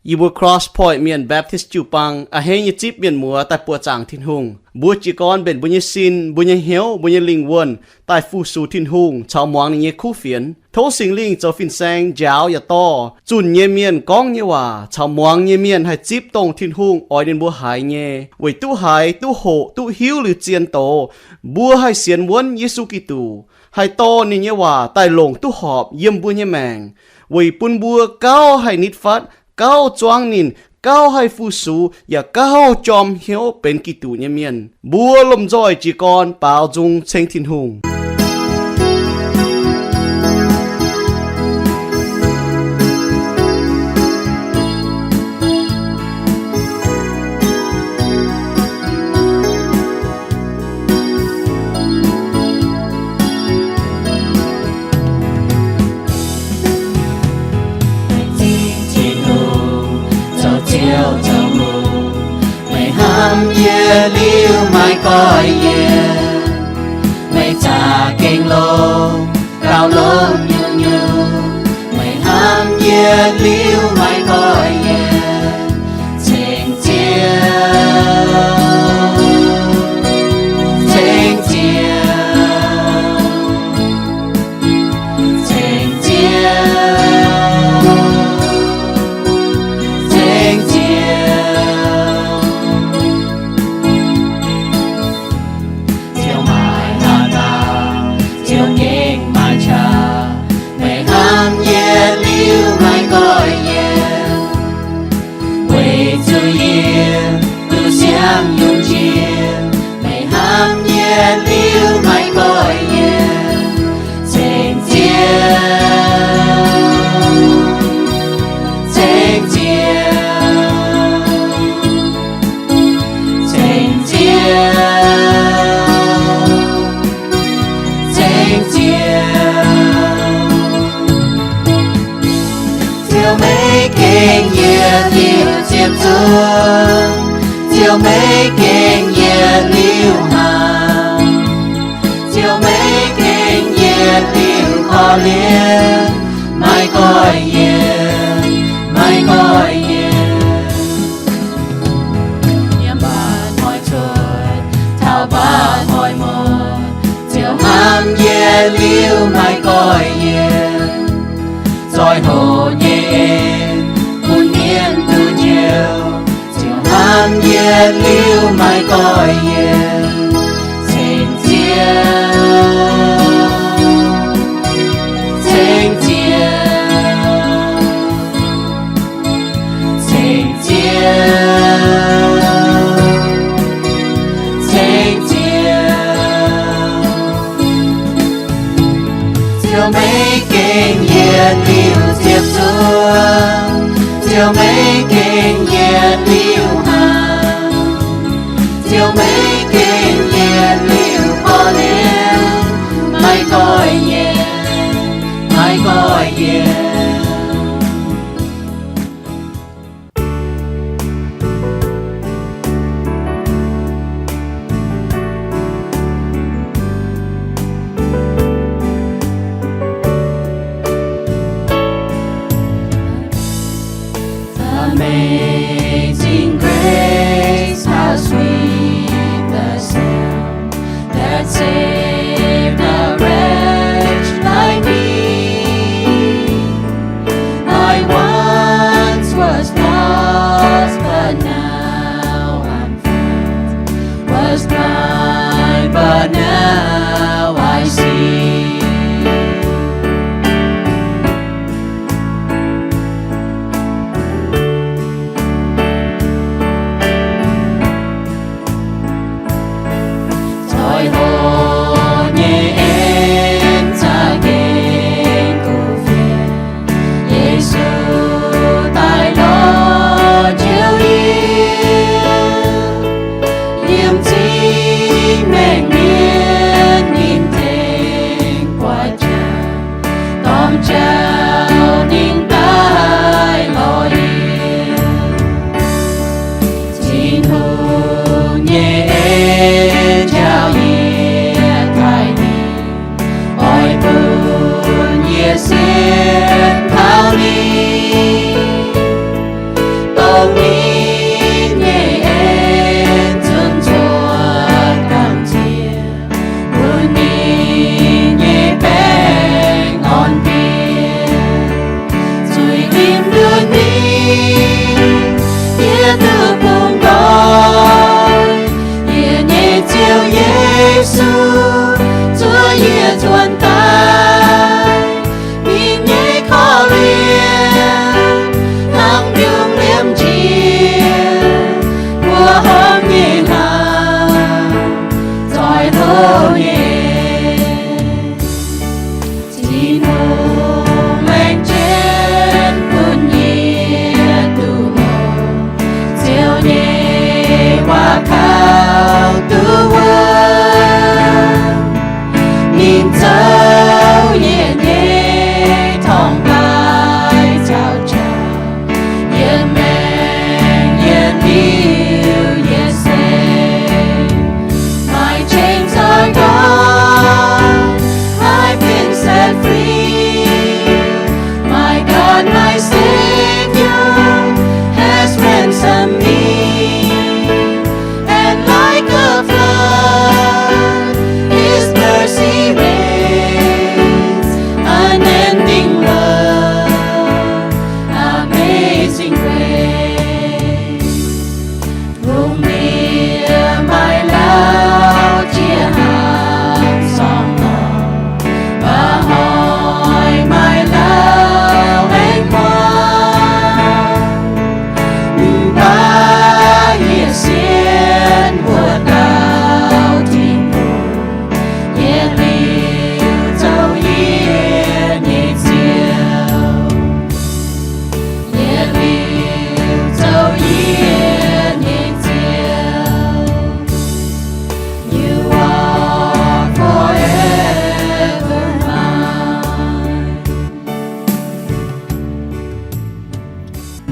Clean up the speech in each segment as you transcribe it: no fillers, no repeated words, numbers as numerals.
y bua cross point miền Baptist chu pang a heng y chip miền mùa tại bua chang thiên hùng bua chỉ con bên bua như xin bua như hiếu bua như linh quân tại phu su thiên hùng chào mong như khu phiến thấu sinh linh cho phiên sang giáo ya to chun như miền con như hòa chào mong như miền hay chip tông thiên hùng oi đến bua hải nhé với tu hải tu hộ tu hiếu lư chiên tổ bua hay xiên muốn Giêsu Kitô hay to ni như hòa tại lồng tu họp yếm bua như mèng với pun bua cao hay nít phát cao choang nín cao hay phu su và cao chom hiếu bên Kitô như miền bua lom roi chỉ còn bao dung trên thiên hùng liu mai coi ye mày cha kinh lô cao lô nhu nhu mày ham ye liu mai coi ye chênh chia chênh chia chênh chia chênh chia用钱，没ham ye liu mai coi ye, chênh chia, chênh chia, chênh chia, chênh chia, chiều mấy kinh ye liu chiêm chuông. Chiều mấy kinh ye liu hàng, chiều mấy kinh ye liu khó liên, mai coi ye, mai coi ye. Niệm bạn hỏi chuột, thao bạn hỏi một, chiều ham ye liu mai coi ye, rồi hồ ye, buồn niên từ chiều. Ham ye liu mai coi ye, chênh chia, chênh chia, chênh chia, chênh chia. Chiều mấy kinh ye liu tiếp xuống, chiều mấy kinh ye liu hàng, chiều mấy kinh ye liu khó liên, mai coi ye, mai coi ye. Amazing grace, how sweet the sound that saved a wretch like me. I once was lost, but now I'm found. Was blind, but now I see.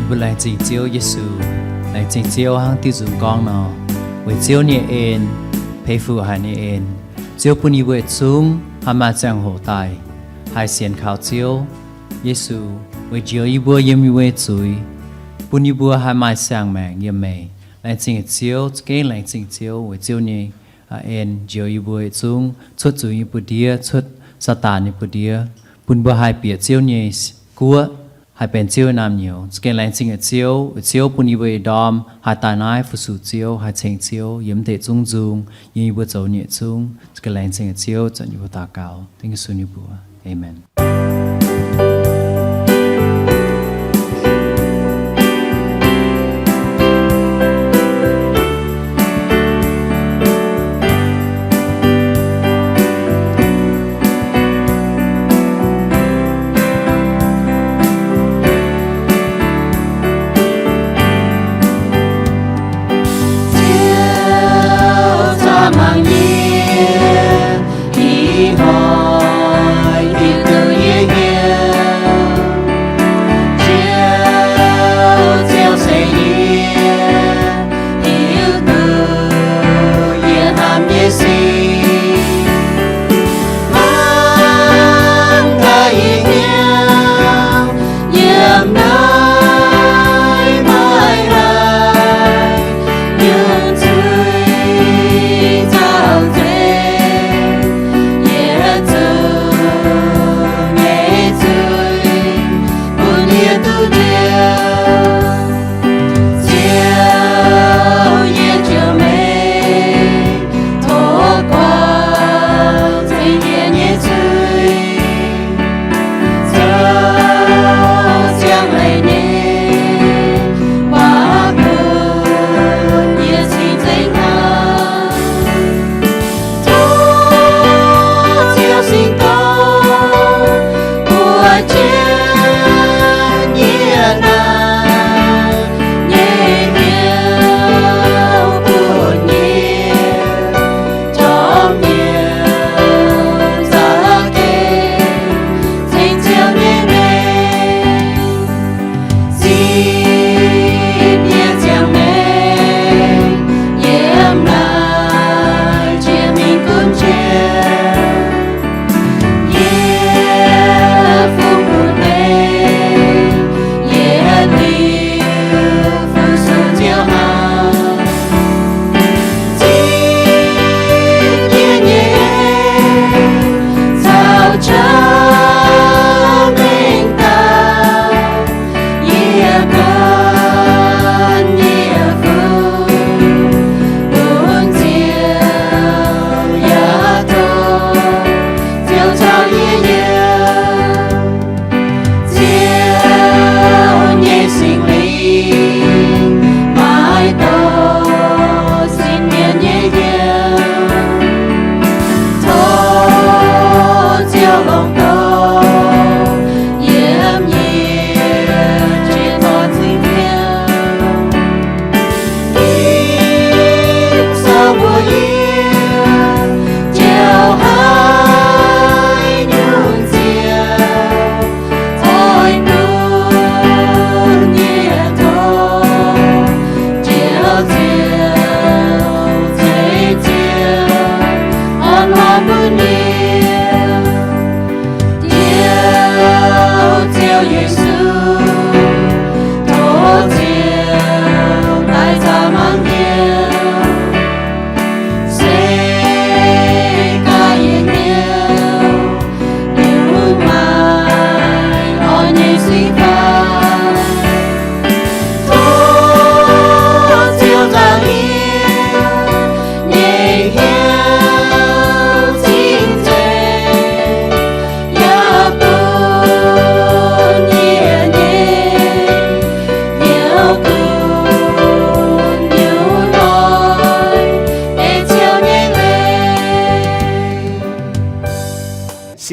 vừa lại chỉ chiếu Giêsu lại chỉ chiếu hàng tiêu dùng con nó với chiếu nhẹ ên phê phụ hai nhẹ ên chiếu bùn yêu xuống ham mà chẳng hổ tài hai xiên khảo chiếu Giêsu với chiếu yêu yếm yêu chuối bùn yêu hai mai sang mẹ yếm mẹ lại chỉ chiếu cái lại chỉ chiếu với chiếu nhẹ ên chiếu yêu xuống xuất chuối yêu dia xuất Satan yêu dia bùn hai bịa chiếu nhẹ cua hai bên chiếu nam nhiều, cái lạnh sinh chiếu bún yêu về đom, hai tai nai phụ sụt chiếu, hai chèn chiếu, yếm thể trung dung, yếm bữa dấu nhẹ trung, cái lạnh sinh chiếu cho nhiều ta cao, tiếng xuân yêu bữa, amen.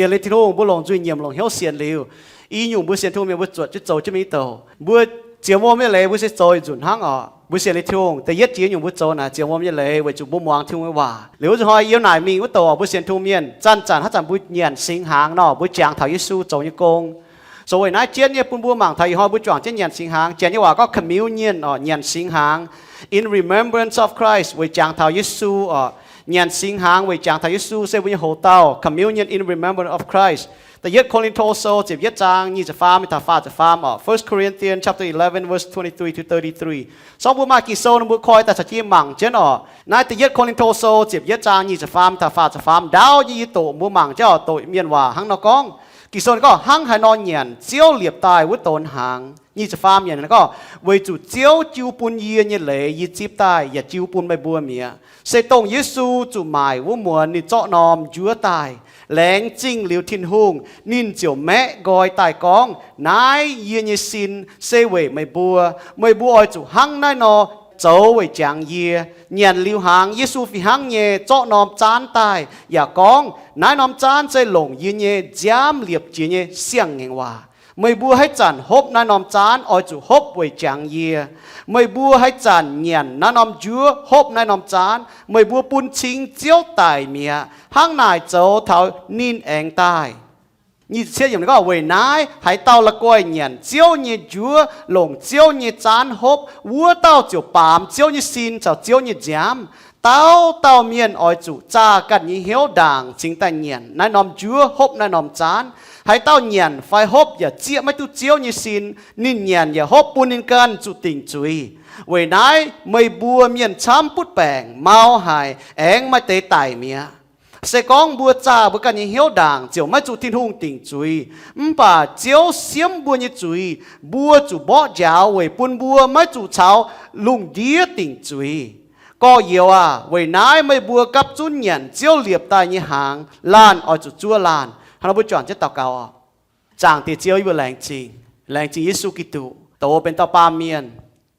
xiên lấy thiên hùng bữa lòng duy nhiệm lòng hiếu xiên liu ý nhung bữa xiên thu miệng bữa chuột chứ trâu chứ mấy tàu bữa chiều mua mấy lệ bữa sẽ trôi dùn hang ở bữa xiên lấy thiên hùngแต่ยัดจีnhung bữa trâu nè chiều mua mấy lệ bữa chụp bữa mong thiên hùngว่าnếu như hỏi yêu nải mình bữa tàu bữa xiên thu miệng chăn chăn hát chăn bữa nhện sinh hàng nọ bữa chàng thảo Giêsu trâu như công rồi nãy chiến như bún bùa mảng thầy hoi bún chọn chiến nhận sinh hàng chiến nhưว่าก็ communion nhận sinh hàng in remembrance of Christ với chàng thảo Giêsu nhận sinh hàng với chàng thảo Giêsu sẽ với hồ tao communion in remembrance of Christแต่ยึดโครินโตโซจีบยึดจางยี่จะฟ้าไม่ถ้าฟ้าจะฟ้าFirst Corinthians chapter 11 verse 23 to 33สองบุมากิโซนบุคอยแต่สัจจิมังเจนนายแต่ยึดโครินโตโซจีบยึดจางยี่จะฟ้าไม่ถ้าฟ้าจะฟ้าดาวยี่โตบุมังเจ้าโตเมียนว่าหังนกองกิโซนก็หังหานอนเหยียนเจียวเหลียบตายวุ้ตนหางยี่จะฟ้าเหยียนก็เวจูเจียวจิวปุนเยียนยี่เหล่ยี่จีบตายอย่าจิวปุนไม่บัวเมียเสตงเยซูจูหมายวุ้มวนนี่เจาะนอมจัวตายแหลงจิ้งเหลียวทินหุงนินเจียวแม่กอยตายกองนายเยียนยสินเซเวไม่บัวออยจู่หังนายนอโจไว้จางเยียเนียนลิวหางเยซูฟิหังเยเจาะนอมจานตายอย่ากองนายนอมจานใจหลงยืนเยจามเหลียบจีเยเสียงเงว่าไม่บัวให้จันฮบนายนอมจานออยจู่ฮบไว้จางเยียไม่บัวให้จันเนียนนายนอมจัวฮบนายนอมจานไม่บัวปุนชิงเจียวตายเมียห้างนายโจเท่านินเองตายนี่เชื่ออย่างนี้ก็เวนายให้เต้าละก้อยเนียนเจียวเนียจัวหลงเจียวเนียจานฮบวัวเต้าเจียวปามเจียวเนียซินเจ้าเจียวเนียจามเต้าเมียนออยจู่จ้ากันยี่เหี้ยวด่างจิงแต่เนียนนายนอมจัวฮบนายนอมจานให้เต้าเนียนไฟฮบอย่าเจียไม่ตุเจียวเนียซินนินเนียนอย่าฮบปุนินกันจุติงจุยเวนายไม่บัวเมียนช้ำปุดแปงเมาหายแองไม่เตะไตเมียเสกองบัวจ้าบุกันยี่เหี้ยวด่างเจียวไม่จุทิ้งหุงติ่งจุยป่าเจียวเสียมบัวยี่จุยบัวจู่บ่อาวเวปุ่นบัวไม่จู่เช้าลุงเดียติ่งจุยก็เยวเวนายไม่บัวกับจุนเหยียนเจียวเหลียบตายยี่หางลานออยจู่จั่วลานฮันบุจอนจะตอกเกาจางที่เจียวอยู่แรงจริงเยซูกิตูโตเป็นตาปาเมียน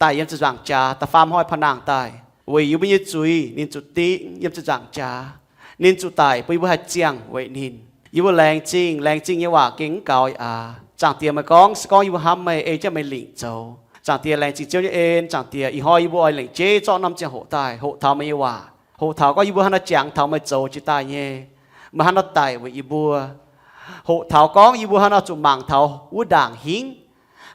ตายยังจะจางจ้าตาฟามห้อยพนางตายเวอยู่ไม่ยี่จุยนินจุติยังจะจางจ้านินจุตายไปว่าเจียงไว้นินอยู่ว่าแรงจริงยังว่าเก่งเก่าจางเตียมากองอยู่ห้ามไม่จะไม่หลิงโจจางเตียแรงจริงเจ้าเอ็นจางเตียอีหอยอยู่ว่าหลิงเจ้าจ้อนำเจ้าโหตายโหเท้าไม่ว่าโหเท้าก็อยู่ว่าฮันจางเท้าไม่โจจิตายเย่มาฮันตายไว้อีบัวโหเท้ากองอยู่ว่าฮันจุมังเท้าวุด่างหิง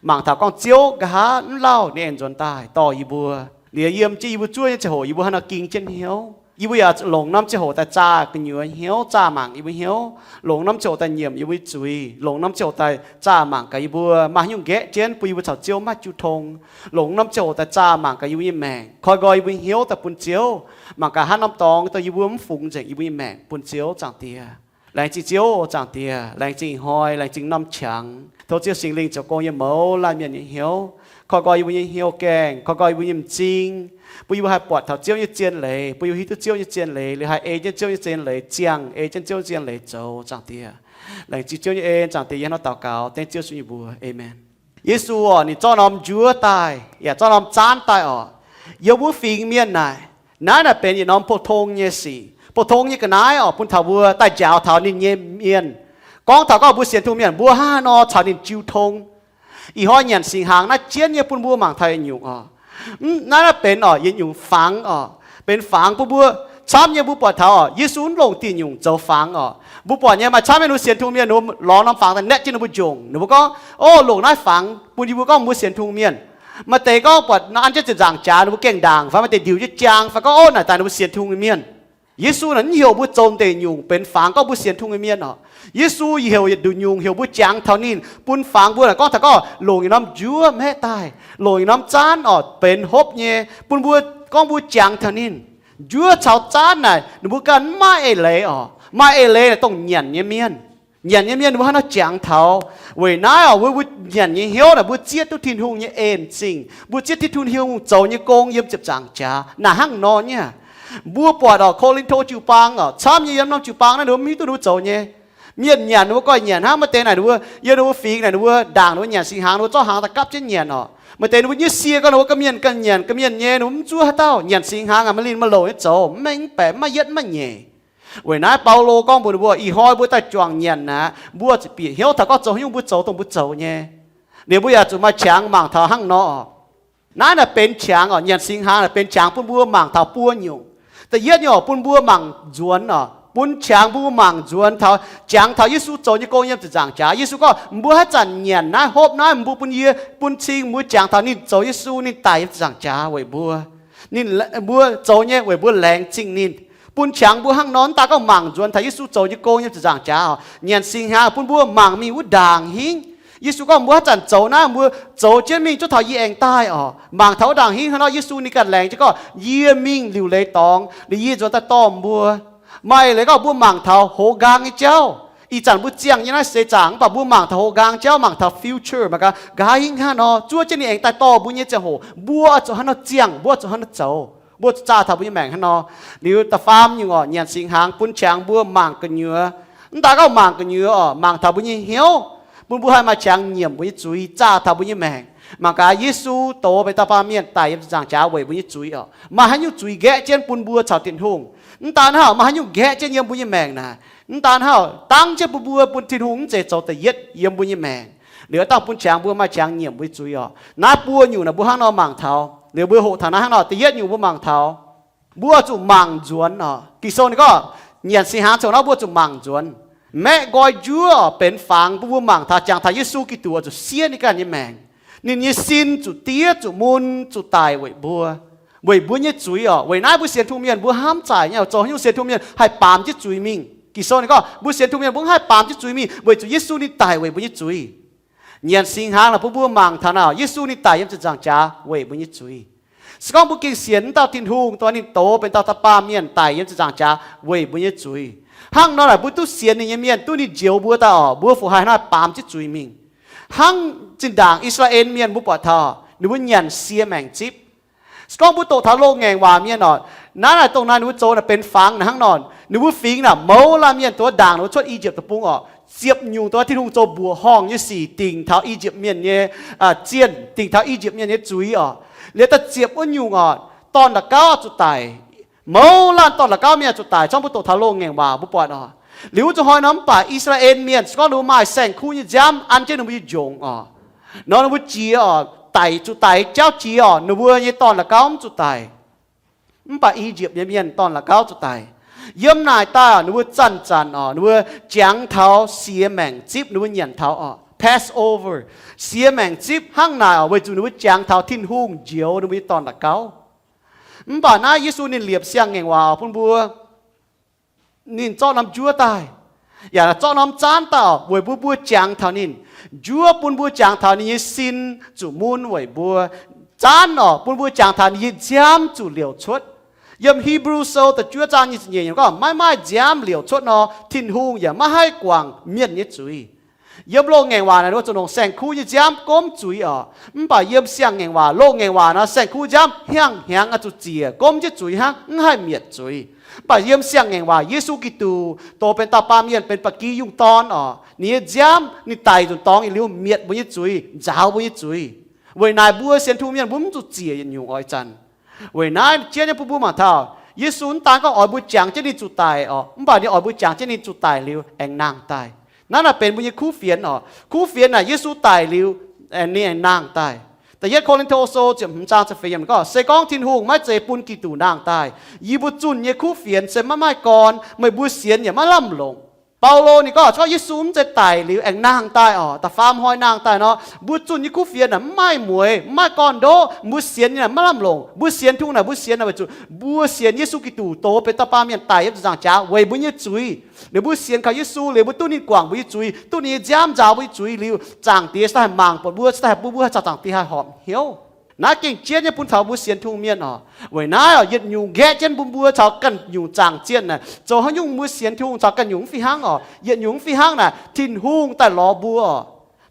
มังเท้ากองเจียวกะฮะเล่าเนี่ยจนตายต่ออีบัวเดี๋ยวเยี่ยมจีอีบัวช่วยจะโหอีบัวฮันกิงเช่นเหี้ยวอีบัวอยากหลงน้ำเจ้าโหแต่จ้ากันอยู่เหี้ยวจ้ามังอีบัวเหี้ยวหลงน้ำเจ้าแต่เยี่ยมอีบัวจุยหลงน้ำเจ้าแต่จ้ามังกับอีบัวมายุ่งแกะเจนปุยบัวเจ้าเจียวมาจุทงหลงน้ำเจ้าแต่จ้ามังกับอีบัวแมงคอยกอีบัวเหี้ยวแต่ปุ่นเจียวมังกับฮันน้ำตองแต่อีบัวมันฝุ่งจากอีบัวแมงปุ่นเจียวจังเตียแรงจีเจียวจังเตียแรงจีหอยแรงจีน้ำฉังโทษเจียวสิงลิงเจ้ากงยเหมาลายเมียนเหี้ยวคอยอีบัวเหี้ยวแกงคอยอีบัวยิ้มจริงปุยว่าให้ปวดเท้าเจียวยี่เจียนเลยปุยว่าฮิตเจียวยี่เจียนเลยหรือให้เอเจียวยี่เจียนเลยเจียงเอเจียวเจียนเลยโจจังเตียหลังจีเจียวยี่เอจังเตียยันเราต่อเก่าเต้นเจียวสุยบัวเอเมนเยซูนี่เจ้าน้อมจัวตายอย่าเจ้าน้อมจานตายอย่าบุฟิงเมียนนายนั่นเป็นอย่าน้อมพทงเยสีพทงยี่กันนายปุ่นเท้าบัวใต้เจ้าเท้านินเมียนกองเท้าก็บัวเสียนทุ่งเมียนบัวห้านอเท้านินจิวทงอีห้อยเหยียนสิงหางน่าเจียนยี่ปุ่นบัวหมังไทยอยู่นั่นเป็นยินอยู่ฝังเป็นฝังบัวช้ำยังบัวปวดเท้ายิสูนลงตีนอยู่เจ้าฝังบัวปวดเนี่ยมาช้ำให้หนูเสียนทุ่งเมียนหนูร้องน้ำฝังแต่เน็ตจินหนูบุจงหนูก็โอ้หลงน่าฝังปุ่นยิบัวก็บัวเสียนทุ่งเมียนมาเตะก็ปวดนั่นจะจางจ้าหนูเก่งด่างฟ้ามาเตะดิวจะจางฟ้าก็โอ้หน่ะแต่หนูเสียนทุ่งเมียนยิสูนั้นเหี่ยวบัวโจมเตะอยู่เป็นฝังก็บัวเสียนทุ่งเมียนยิสูเหี่ยวดูยุงเหี่ยวบัวจางเท่านี้ปุ่นฝังบัวน่ะก็ถ้าก็หลงน้ำจัวแม่ตายหลงน้ำจานเป็นฮบเนี่ยปุ่นบัวก็บัวจางเท่านี้จัวชาวจานน่ะหนูกันมาเอเล่มาเอเล่ต้องเหยียนเมียนหนูว่าน่าจางเท่าเว้ยนายบัวเหยียนเหี่ยวน่ะบัวเจี๊ยตุทินหงเนี่ยเอ็นจริงบัวเจี๊ยตุทินหงโจเนี่ยโกงเยี่ยมจับจางจ้าหน้าห้างนอนเนี่ยบัวปวดโคลินโทจูปังช้ำยี่ยมน้ำจูปังนั่นหนูมีตัวหนูโจเนี่ยเมียนหยันหนูก็หยันห้ามมาเตะไหนหนูว่าเยอะหนูว่าฟิงไหนหนูว่าด่างหนูหยันสิงหางหนูเจ้าหางตะกับเช่นหยันมาเตะหนูว่ายืดเสียก็หนูก็เมียนกันหยันก็เมียนเย่หนูจู่ฮะเต้าหยันสิงหางมาลินมาโหลยโจไม่แปะไม่ยัดไม่เย่เว้ยนะเปาโลก้องบุญบัวอีหอยบัวแต่จวงหยันนะบัวจะเปียเหี้ยวถ้าก็โจยุ่งบัวโจตรงบัวโจเย่เดี๋ยวบัวอยากจะมาช้างมังเท้าห้างนอนั่นน่ะเป็นช้างหยันสิงหางเป็นช้างปุ่นบัวมังเท้าปัวอยู่แต่เย็ดเนี่ยปุ่นบัวมังจวนป ปุ่นช้างบัวมังจวนเท่าจางเท่ายิสุโจยโกยมจะจางจ้ายิสุก็บัวให้จันเนียนนะฮบนะบัวปุ่นเยปุ่นชิงบัวจางเท่านี่โจยิสุนี่ตายจะจางจ้าไว้บัวนี่บัวโจเนี่ยไว้บัวแรงจริงนี่ปุ่นช้างบัวห้างนอนตาก็มังจวนเท่ายิสุโจยโกยมจะจางจ้าเนียนสิงหาปุ่นบัวมังมีวุด่างหิงยิสุก็บัวจันโจนะบัวโจเจมิงจุดเท่ายีเองใต้มังเท่าด่างหิงเขาเนาะยิสุนี่กันแรงจะก็เยี่ยมิงหลิวเลยตองหรือยี่จวนตาต้อมบัวไม่เลยก็บัวมังเท่าโหกางไอ้เจ้าอีจันบุเจียงยังไงเสจางปะบัวมังเท่าโหกางเจ้ามังเท่าฟิวเจอร์มันก็กายิงฮะเนาะจัวเจนี่เองแต่ต่อบุญเนี่ยจะโหบัวจะฮันเนาะเจียงบัวจะฮันเนาะเจ้าบัวจ้าเท่าบุญแมงฮะเนาะหรือตะฟาร์มอยู่เนียนสิงหางปุ่นช้างบัวมังกันเนื้อตาก็มังกันเนื้อมังเท่าบุญเหี้ยวบุญบัวให้มาช้างเงียบบุญจุยจ้าเท่าบุญแมงมังกายิสุโตไปตาปาเมียนตายยังจางจ้าเว่ยบุญจุยมาให้ยุจุยแกะเจนปุ่นบัวชาวตินหงตาเฮามาให้ยุแกะเจนเยี่ยมบุญแมงนะตาเฮาตั้งเจปุ่นบัวปุ่นตินหงเจโจแต่เย็ดเยี่ยมบุญแมงเหลือตั้งปุ่นช้างบัวมาช้างเงียบบุญจุยน้าบัวอยู่นะบัวห้างนอมังเท้าเหลือบัวหกฐานะห้างนอแต่เย็ดอยู่บัวมังเท้าบัวจุมังจวนกิโซนก็เงียนสิหาโจนะบัวจุมังจวนแม่กอยจัวเป็นฝังบัวมังทาจางทายิสุกิตัวจุเสียในการยี่แมงนี่ยี่สินจุเตี้ยจุมุนจุตายไว้บัวเนี่ยจุยไว้นายบัวเสียนทุ่มเมียนบัวห้ามจ่ายเนี่ยโจให้ยุเสียนทุ่มเมียนให้ปามที่จุยมิงกิโซนก็บัวเสียนทุ่มเมียนบัวให้ปามที่จุยมิงไว้จุยิสุนี่ตายไว้บัวเนี่ยจุยเงียนสิงหาละบัวมังทานายิสุนี่ตายยังจะจางจ้าไว้บัวเนี่ยจุยสกองบุกิเสียนตาทินหุงตัวนี้โตเป็นตาตาปาเมียนตายยังจะจางจ้าไว้บัวเนี่ยจุยห้างนอนบุตุเสียนนี่เมียนตุนี่เจียวบัวตาบัวฝูหายน่าปามที่จุยมิงห้างจินด่างอิสราเอลเมียนบุปผาหรือว่าเงียนเสียแมงจิบสกองบุตโตทาโลแงงวาเมียนนอนนั่นตรงนั้นนุโจน่ะเป็นฟังนะห้างนอนนึกว่าฟิงน่ะเมาลาเมียนตัวด่างนุชดอียิปต์ตะปุงเสียบอยู่ตัวที่ทุ่งโจบัวห้องยี่สี่ติ่งเท้าอียิปต์เมียนเนี่ยเจียนติ่งเท้าอียิปต์เมียนเนี่ยจุยเหลือแต่เจียบอ้วนอยู่ตอนละก้าจุดตายเมาลานตอนละก้าเมียจุดตายช่องบุตโตทาโลแงงวาบุปผาหรือจะหอยน้ำป่าอิสราเอลเมียนก็รู้มาแสงคู่ยี่จำอันเจนุบิจงนอนนุบิจีไตจุไตเจ้าจีนุบิยี่ตอนละเก้าจุไตป่าอียิปต์เมียนตอนละเก้าจุไตเยี่ยมนายตานุบิจันนุบิจางเท้าเสียแมงจิบนุบิเหยียนเท้าPassover เสียแมงจิบห้างนายไว้จุนุบิจางเท้าทิ้นหุ่งเจียวนุบิตอนละเก้าป่าหน้ายิสุนินเหลียบเสียงเงว่าพุ่นบัวนินเจ้าน้ำจัวตายอย่าเจ้าน้ำจานต่อไว้บัวจางเท่านินจัวปุ่นบัวจางเท่านี้สินจุมุนไว้บัวจานปุ่นบัวจางเท่านี้จามจุเหลียวชดยำฮีบรูโซแต่จัวจานยี่สิบอย่างก็ไม่จามเหลียวชดทิ้นหุงอย่าไม่ให้กวางเมียนยี่จุยเยี่ยมโลกแงงวานะว่าจะลงแสงคู่ยี่จามก้มจุยไม่ป่าเยี่ยมเสียงแงงวาโลกแงงวานะแสงคู่จามเฮียงจุเจียก้มยี่จุยฮะให้เมียดจุยป่าเยี่ยมเสียงเองว่าเยซูกิตูโตเป็นตาปาเมียนเป็นปกียุงตอนนี่จามนี่ตายจนตองอีเลี้ยวเมียดบุญจุยจ้าวบุญจุยเวนายบัวเสียนทุ่มเมียนบุ้มจุเจียยังอยู่อ้อยจันเวนายเจียนผู้มาเท่าเยซูนตาก็อ้อยบุญจางเจนี่จุตายป่านี่อ้อยบุญจางเจนี่จุตายเลี้ยวเองนางตายนั่นน่ะเป็นบุญคู่เฟียนคู่เฟียนน่ะเยซูตายเลี้ยวนี่เองนางตายแต่ยัดโคลินโทโซจะหุ่นจางจะเฟียมก็เสกองทินหงไม่เจปุนกีตูนางตายยีบุจุนเยคู่เฟียนเสไม่ก่อนไม่บุเสียนอย่ามาล่ำลงเปาโลนี่ก็ชอบยิซูมจะตายหรือแองนางตายแต่ฟาร์มหอยนางตายเนาะบุจุนเยคู่เฟียนน่ะไม่มวยไม่ก่อนโดบุเสียนเนี่ยมาล่ำลงบุเสียนทุ่งน่ะบุเสียนน่ะบุจุบุเสียนเยซูกิตูโตเป็นตาปาเมียนตายยับจางจ้าไว้บุญยจุยเดี๋ยวบุเสียนเขาเยซูเลยบุตุนี่กว่างบุญจุยตุนี่จามจ้าบุญจุยหรือจางเตี้ยสายมังปวดบัวสายบัวจะจางเตี้ยหอมเหี้ยวน้าเก่งเจียนเนี่ยปุ่นเถาบุเสียนทุ่งเมียนไว้น้ายึดอยู่แก่เจนบุบัวเถากันอยู่จางเจียนน่ะโจเขายุ่งบุเสียนทุ่งเถากันยุ่งฝีห้างยึดยุ่งฝีห้างน่ะทินหุ่งแต่ล้อบัว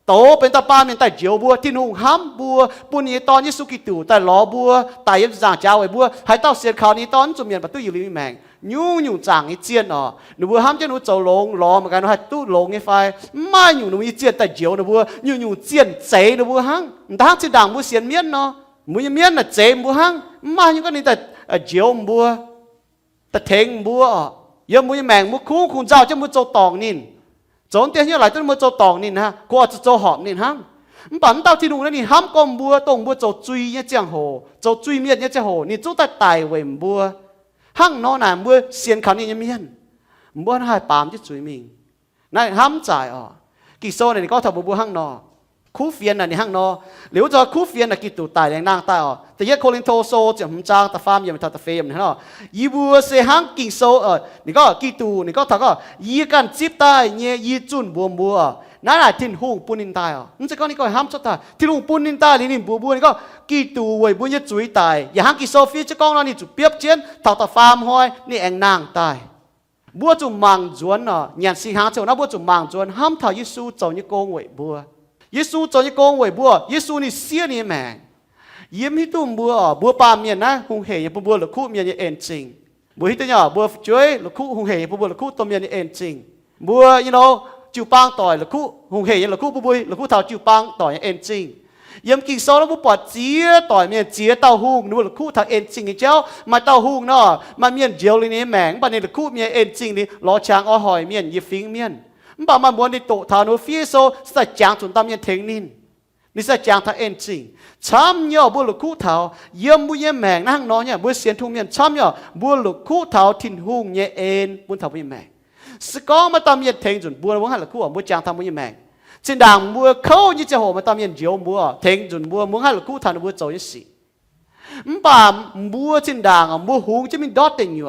โตเป็นตาปาเป็นแต่เจียวบัวทินหุ่งห้ำบัวปุ่นนี้ตอนยิสุกิตูแต่ล้อบัวตายยังจางเจ้าไว้บัวให้เต้าเสียนเขานี้ตอนจุ่มเมียนประตูอยู่ริมแมงยุ่งจางไอ้เจียนหนูบัวห้ามเจ้าหนูโจลงล้อเหมือนกันให้ตู้ลงไอ้ไฟไม่อยู่หนูมีเจียนแต่เจียวหนูบัวอยู่เจียนเจ๋หนูบัวห้างถ้าจะด่างบัวเสียนเมียนมุยเมียนน่ะเจมบัวหังมาอยู่ก็นี่แต่เจียวบัวแต่เทงบัวยังมุยแมงมุคู่คุณเจ้าจะมุโจตองนินโจนเตี้ยยังไหลต้นมุโจตองนินฮะกูอาจจะโจหอมนินหังปั่นเต้าที่นู่นนี่ห้ามกอมบัวตรงบัวโจจุยเนี่ยเจียงโหโจจุยเมียนเนี่ยเจียงโหนี่โจแต่ตายเวมบัวหังนอนหนามบัวเสียนเขานี่ยังเมียน บัวหายปามจะจุยมิงนายห้ำจ่ายอ๋อกิโซเนี่ยก็ทำบัวห้างนอคู่เฟียนน่ะนี่ห้างนอหรือจะคู่เฟียนน่ะกิตูตายแรงนางตายอ๋อแต่ยักโคลินโทโซจะหุ่นจางตาฟามยังไม่ทัดตาเฟมเนี่ยเนาะยีบัวเสห้างกิโซนี่ก็กิตูนี่ก็ถ้าก็ยีกันจิบตายเนี่ยยีจุนบัวนั่นแหละทิ้งหุ่งปุ่นนินตายอ๋อนั่นจะก็นี่ก็ห้ามสุดตายทิ้งหุ่งปุ่นนินตายนี่บัวนี่ก็กิตูไว้บัวจะจุยตายอย่าห้างกิโซฟีจะกองเรานี่จุเปียบเชียนเท่าตาฟามหอยนี่เองนางตายบัวจุมังจวนเนาะยันสีหางเจ้านะบัวจุมังจวนห้ามเท่ายิสูเจ้านี่โกงไว้บัวยิสูเจ้านี่โกงไว้บัวยิสูนี่เสียนี่แมงยิ้มให้ตุ้มบัวปามเมียนนะหุงเหยบัวหรือคู่เมียนเอ็นจริงบัวที่ตัวเนาะบัวช่วยหรือคู่หุงเหยบัวหรือคู่ตัวเมียนเอ็นจริงบัวจิวปังต่อยหรือคู่หุงเหยหรือคู่บัวหรือคู่เท่าจิวปังต่อยเอ็นจริงยำกิ่งโซ่แล้วบัวปอดเจี๊ยต่อยเมียนเจี๊ยเต้าหุงนู่นหรือคู่เท่าเอ็นจริงไอ้เจ้ามาเต้าหุงเนาะมาเมียนเจียวเลยนี่แมงบัดนี้หรือคู่เมียนเอ็นจริงนี่ล้อช้างอ้อหอยเมียนยีฟิงเมียนบ่ามันบัวในโตเท่าโนฟีโซใส่จางจนตามเมียนเทงนินนี่ใส่จางท่าเอ็นจริงช้ำย่อบัวหรือคู่เท้าเยี่ยมบุญเยี่ยมแมงนั่งนอนเนี่ยบัวเสียนทุ่งเมียนช้ำย่อบัวหรือคู่เท้าทิ้นหุ่งเนี่ยเอ็นบุญเท้าบุญแมงสกอมาตามเมียนเทงจนบัววังหันหรือคู่บัวจางทำบุญเยี่ยมแมงจินด่างบัวเข้ายี่เจ้าหัวมาตามเมียนเจียวบัวเทงจนบัววังหันหรือคู่ทานบัวโจยสีบ่าบัวจินด่างบัวหุ่งจะมีดอทเต็งอยู่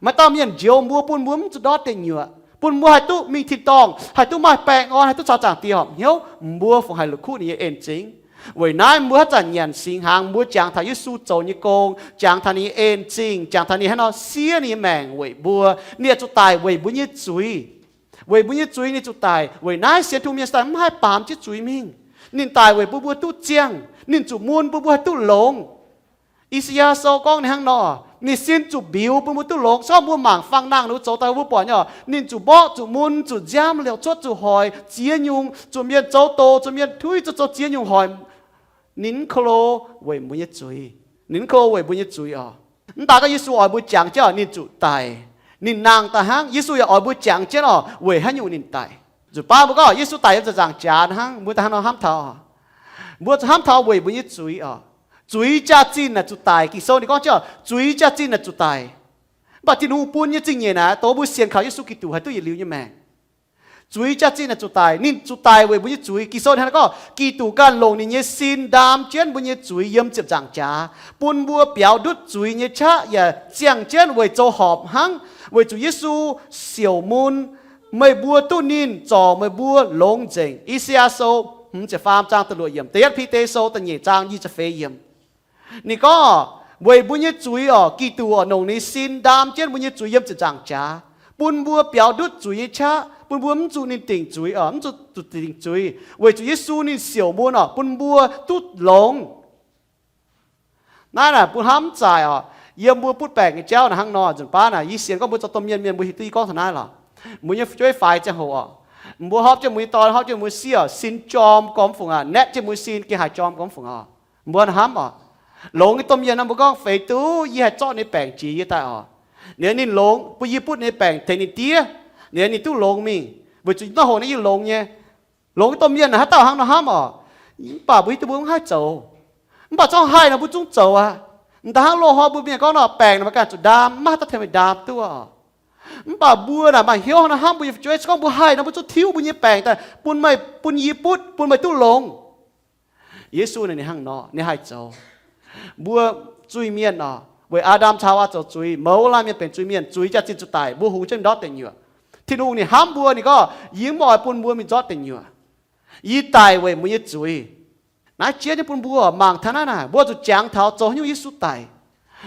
มาตามเมียนเจียวบัวปุ่นบัวมันจะดอทเต็งอยู่ปุ่นบัวให้ตู้มีทิดตองให้ตู้มาแปลงอ่อนให้ตู้สาวจางตีหอมเหี้ยวบัวฝงให้หรือคู่นี่เอ็นจริงvậy nay mua chặt nhận sinh hàng mua chẳng thấy Giêsu châu như công chẳng thấy như ên chính chẳng thấy như hắn nó xía như mèn vậy bùa nia chú tài vậy bùa như chuối như chú tài vậy nay xía thu miên sai hai bám chứ chuối mình nín tài vậy bùa tu chiang nín chủ muôn bùa tu lồng Isaiah sau con này hàng nọ nín xin chủ biểu bùa tu lồng sau bùa mảng phăng năng nó châu tài bùa bỏ nhỏ nín chủ bó chủ muôn chủ giam liệu chốt chủ hỏi chia nhung chủ miên châu tô chủ miên thui châu chia nhung hỏi nín khô về bùi nhất chuối nín khô về bùi nhất chuối ta có Giêsu ở bùi chẳng chứ nín chủ tài nín nàng ta hang Giêsu ở bùi chẳng chứ nó về hắn nhiều nín tài rồi ba bữa có Giêsu tài cho rằng chán hang bùi ta nó ham thao về bùi nhất chuối cha chín là chủ tài kỳ sau này có chứ chuối cha chín là chủ tài bà tin hu buôn như chính nhỉ nè tố bùi xiên khảo Giêsu kỳ tù hay tôi liều như mẹ chuối cha chín là chủ tài nín chủ tài về bùi chuối kỳ sau này có kỳ tù can lồng nín như xin đam chén bùi chuối yếm chụp giảng trà buôn bùa béo đút chuối như cha ya giảng chén về châu họp hăng về chủ Giêsu xiao môn mày bùa tu nín trò mày bùa lông dình Isaiah sốจะฟาร์มจางตะลุยยมแต่ยัดพี่เตโซตันเหยจางยี่จะเฟยยมนี่ก็เวยบุญยจุยกี่ตัวหนงนี้สินดามเจนบุญยจุยยมจะจางจ้าปุ่นบัวเปียวดุดจุยชะปุ่นบัวมันจุนินติ่งจุยมันจุติ่งจุยเวยจุยซูนินเสี่ยวบัวปุ่นบัวตุดหลงนั่นน่ะปุ่นห้ามจ่ายเยี่ยมบัวพูดแปลกเจ้าน่ะห้างนอนจนป้าน่ะยี่เสียงก็บัวจะต้มเย็นเมียนบัวหิตีก้อนทนายหรอบุญยช่วยฝ่ายจะหัวบัวฮอบจะมือตอนฮอบจะมือเสียสินจอมกอมฝงแนจะมือสินกี่หายจอมกอมฝงบัวห้ามหลงต้มเย็นน้ำบัวก็เฟยตู้ยี่หายจ้อในแปลงจียี่ตายเนี่ยนี่หลงปุยพูดในแปลงเทนิเตียเนี่ยนี่ตู้หลงมิงบัวจุดน้าโหนี่ยี่หลงเนี่ยหลงต้มเย็นนะฮะเต่าห้างนะห้ามป่าบุยตัวบัวให้เจ้าป่าจ้องให้นะบุจุ้งเจ้าแต่ห้างโลหะบุยเนี่ยก็น่ะแปลงนะมันการจุดดามมาตั้งแต่ไม่ดามตัวป่าบัวน่ะมาเหี้ยวนะห้ามบุยช่วยช่องบัวให้นะบุจุ้งทิ้วบุยแปลงแต่ปุ่นไม่ปุ่นยี่ปุ๊ดปุ่นไม่ตู้หลงเยซูในห้างนอในให้เจ้าบัวจุยเมียนเวอาดัมชาวาเจ้าจุยเมื่อไรเมียนเป็นจุยเมียนจุยจะจิตจุดตายบัวหูเช่นดอดเต็งอยู่ที่นู่นนี่ห้ามบัวนี่ก็ยิงบ่อยปุ่นบัวมีจอดเต็งอยู่ยี่ตายเวมุยจุยนายเจี๊ยบปุ่นบัวมังท่านั่นน่ะบัวจุดจางเท้าโจหิ้วยิสุตาย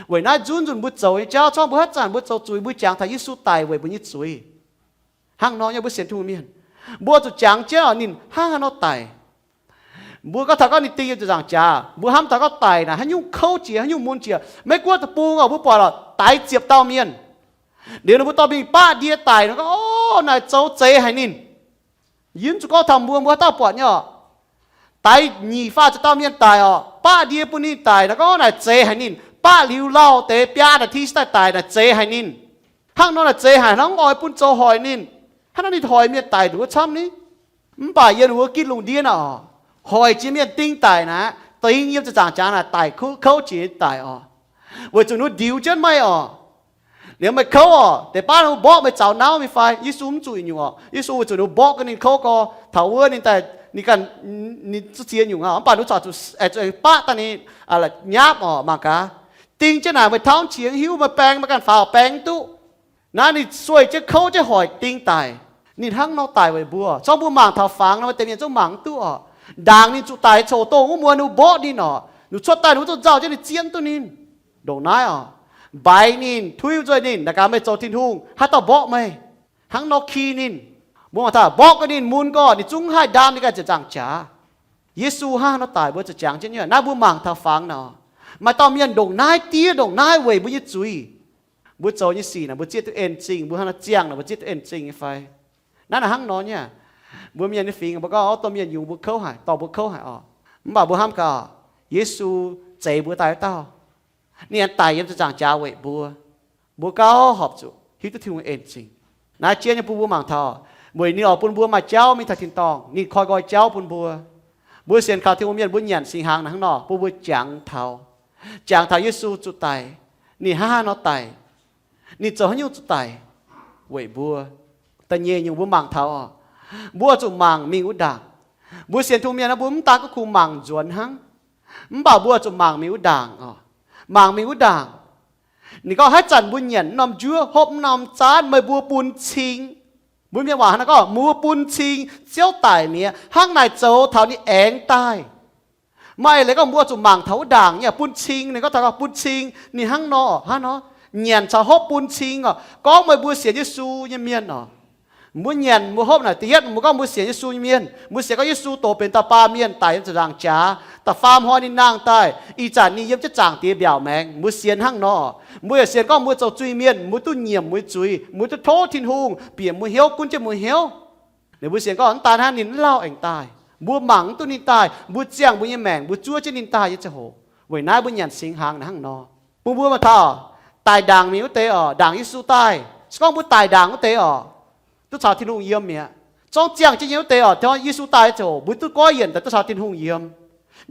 เวนายจุนบัวโจยเจ้าช่องบัวฮัจจานบัวโจจุยบัวจางเท้ายิสุตายเวมุยจุยห้างน้องยังบัวเสียนทุ่งเมียนบัวจุดจางเจ้านินห้างน้องตายบัวก็ถ้าก็นิตีจะจังจ้าบัวห้ามถ้าก็ตายนะให้ยุ่งเข้าเจียให้ยุ่งมุนเจียไม่กลัวตะปูบัวปล่อยหรอกตายเจียบเต้าเมียนเดี๋ยวบัวต่อมีป้าเดียตายนะก็โอ้นายเจ้าเจให้นินยืนจุก็ทำบัวเต้าปวดเนี่ยตายหนีฟ้าจะเต้าเมียนตายป้าเดียปุ่นนี่ตายแล้วก็นายเจให้นินป้าลิ้วเล่าเตะปียาที่ตายนายเจให้นินห้างนอนนายเจให้น้องอ้อยปุ่นโจหอยนินถ้านั่นนี่ถอยเมียตายหรือว่าช้ำนี้ป่าเย็นหัวกินลงเดียนหอยจีเมียนติ้งตายนะติ้งยิ่งจะจางจางนะตายเขาจีตายเวจุนุดิวเจนไม่ nếu mày khâu để ba nó bó mày chảo não mày phải Giêsu không chịu nhung Giêsu chịu nó bó cái nên khâu có thảo ưa nên tạiนี่กันนี่จะเสียอยู่อ่ะป่าดูจอดจุป้าตอนนี้อะไรยับมากะติงจะหนาไปท้องเฉียงหิวมาแปลงมากันฝ่าแปลงตู้นั่นนี่สวยจะเขาจะหอยติงตายนี่ทั้งนอตายไว้บัวชอบบัวหมางท้าฟังนะมันเต็มอย่างเจ้าหมางตู้ด่างนี่จุตายโฉโตงมัวนูโบดินหนูชดตายหนูต้องเจ้าจะได้เจียนตัวนี้โดนนายใบนินทุยจอยนินนะครับไม่โจทินทุ่งฮัตตาโบไหมทั้งนกขีนินบัวถ้าบอกกันนินมูลก็นี่จุ้งให้ดามนี่ก็จะจังจ๋าเยซูห้าเราตายบัวจะจังเช่นนี้น่าบัวหมางท้าฟังเนาะมาตอมยันดงนายเตี้ยดงนายเว่ยบัวยึดจุยบัวโจยี่สี่นะบัวเจี๊ยตัวเอ็นจริงบัวฮันเจียงนะบัวเจี๊ยตัวเอ็นจริงไฟนั่นน่ะหังนอนเนี่ยบัวมีอันนี้ฟิงบัวก็เอาตัวมีอันอยู่บัวเข้าหายต่อบัวเข้าหายมันบอกบัวห้ามก็เยซูใจบัวตายเต้านี่อันตายยังจะจังจ้าเว่ยบัวก็หอบจุฮิตตัวที่มันเอ็นจริงนายเจียนยังปูบัวหมางท้อเมื่อนี่ออกปุ่นบัวมาเจ้ามีทัดทินตองนี่คอยกอยเจ้าปุ่นบัวเสียนข่าวที่ว่ามีบัวหยันสิงหางข้างนอกบัวจังเท้าเยซูจุดตายนี่ห้านอตายนี่เจ้าหิ้วจุดตายเว่ยบัวแต่เยี่ยอยู่บัวหมางเท้าบัวจุหมางมีอุดางบัวเสียนทุ่งเมียนะบัวตาก็คูหมางจวนหังมันบ่าบัวจุหมางมีอุดางหมางมีอุดางนี่ก็ให้จันบัวหยันนำจัวหบนำจานไม่บัวปูนชิงบุญเมียว่านะก็มัวปุนชิงเจ้าตายเมียห้างนายโจเท่านี้แองตายไม่เลยก็มัวจุ่มหมางเท่าด่างเนี่ยปุนชิงเนี่ยก็ถ้าก็ปุนชิงนี่ห้างนอฮะเนาะเงียนชาวฮบปุนชิงก็ไม่บัวเสียเยซูยังเมียนมัวเงียนมัวฮบน่ะตีเย็ดมัวก็มัวเสียเยซูยังเมียนมัวเสียก็เยซูโตเป็นตาปาเมียนตายยังจะด่างจ้าแต่ฟาร์มฮอนี่นางตายอีจานนี่ยังจะจางเตี้ยเบี่ยวแมงมัวเสียนห้างนอมัวเสียนก็มัวเจ้าจุยเมียนมัวตุ้เงียมมัวจุยมัวตุ้โททินหงเปี่ยมมัวเหี้ยวกุนจะมัวเหี้ยวเดี๋ยวมัวเสียนก็อันตายห้านินเล่าเองตายบัวหมังตัวนินตายบัวเจียงบัวยังแมงบัวจั่วจะนินตายยังจะโหไว้น้าบัวหยันสิงหางนะห้างนอปูบัวมาท่อตายด่างมีอุเตอด่างยิสูตายสก้องบัวตายด่างอุเตอตัวชาวทินหงเยี่ยมเมียจ้องเจียงจะเยี่ยมอุเตอที่ว่ายิสูตายจะโหบัวตัวก้อยเย็นแต่ตัวชาวทินหงเยี่ยม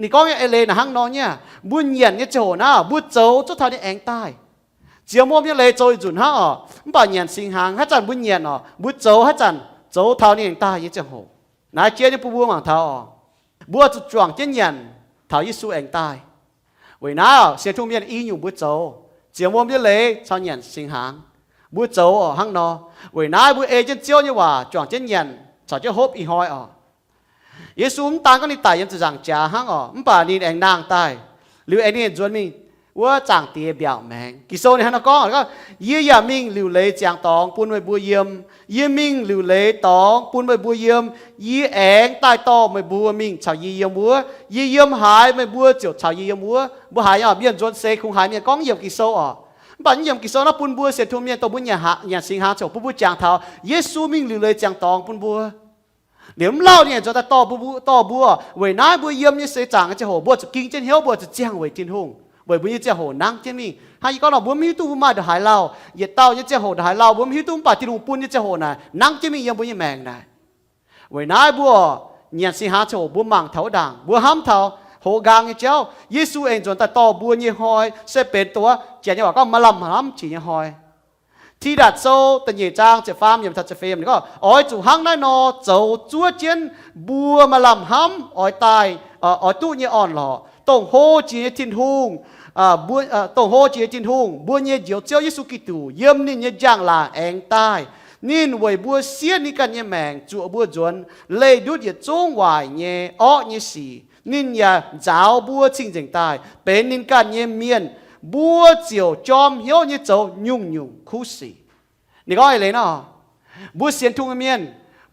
นี่ก็ยังเอเลนะห้างนอเนี่ยบุญเย็นเนี่ยจะโหนะบัวโจจุดเท่านี้เองตายเจียวมัวมีเลยโจยจุนฮะมันบ่เงียนสิงหางฮัจันบุญเงียนบุญโจฮัจันโจเท่านี้เองตายยี่จะโหนายเจียนี่ปูบัวหมางเท่าบัวจุดจวงเจียนเงียนเท่ายิสูเองตายไว้น้าเสียทุ่งเมียนอีอยู่บุญโจเจียวมัวมีเลยชาวเงียนสิงหางบุญโจห้างนอไว้น้าบุญเอเจนเจียวนี่ว่าจวงเจียนเงียนชาวเจ้าฮบอีหอยเยซูมันต่างก็นี่ตายยังจะจังจ้าห้างมันป่านี่เองนางตายหรือเอ็นี่จวนมีว่าจางเตี้ยเบี่ยวแมงกิโซนี่ฮะนะก็เยี่ยมิงหลิวเลยจางตองปุนไว้บัวเยี่ยมเยี่ยมิงหลิวเลยตองปุนไว้บัวเยี่ยมยี่แองใต้ตอไม่บัวมิงชาวยี่เยี่ยมบัวยี่เยี่ยมหายไม่บัวเจียวชาวยี่เยี่ยมบัวหายเบี้ยนจวนเซคงหายเมียก้องเยี่ยมกิโซบันเยี่ยมกิโซนะปุนบัวเสียทุ่มเมียตัวบุญอย่าสิงหาเจ้าปุนบัวจางเท้าเยซูมิงหลิวเลยจางตองปุนบัวเดี๋ยวเล่าเนี่ยจะต่อบัวเว้ยนายบัวเยี่ยมเนี่ยเสียจางจะโหบัวจะกินเจนเหี้ยวบัวจะเจียงเว้ยจินหงเว้ยบัวจะโหนั่งเจนมิ่งหายก็เราบัวมีตู้มาเดี๋ยวหายเราเหยียดเต้าจะโหเดี๋ยวหายเราบัวมีตู้ป่าที่ลุงปุ่นจะโหน่ะนั่งเจนมิ่งยังบัวยังแมงได้เว้ยนายบัวเนี่ยสิหาโฉบัวมังเถาด่างบัวห้ามเถาโหกางเจ้าเยซูเองจนแต่ต่อบัวเนี่ยหอยเสเป็นตัวเจียนเนี่ยว่าก็มาลำห้ำจีเนี่ยหอยที่ดัดโซ่แต่เหยียจางจะฟาร์มยำทัดจะเฟมนี่ก็อ้อยจู่ห้างได้นอเจ้าจั่วเจียนบัวมาลำห้ำอ้อยตายอ้อยตู้เนี่ยอ่อนหล่อต้องโฮจีเนี่ยทินหุงบัวต้องโฮจีเนี่ยทินหุงบัวเนี่ยเจียวเจ้าเยซูกิตูเยี่ยมนี่เนี่ยย่างลาเองตายนี่หน่วยบัวเสียนี่กันเนี่ยแมงจู่บัวจวนเลยดูดเนี่ยจงวายเนี่ยอ้อเนี่ยสีนินเนี่ยเจ้าบัวชิงจังตายเป็นนินกันเนี่ยเมียนบัวเจียวจอมเหี้ยวเนี่ยเจ้ายุ่งคู่สีนี่ก็อะไรเนาะบัวเสียนทุ่งเมียน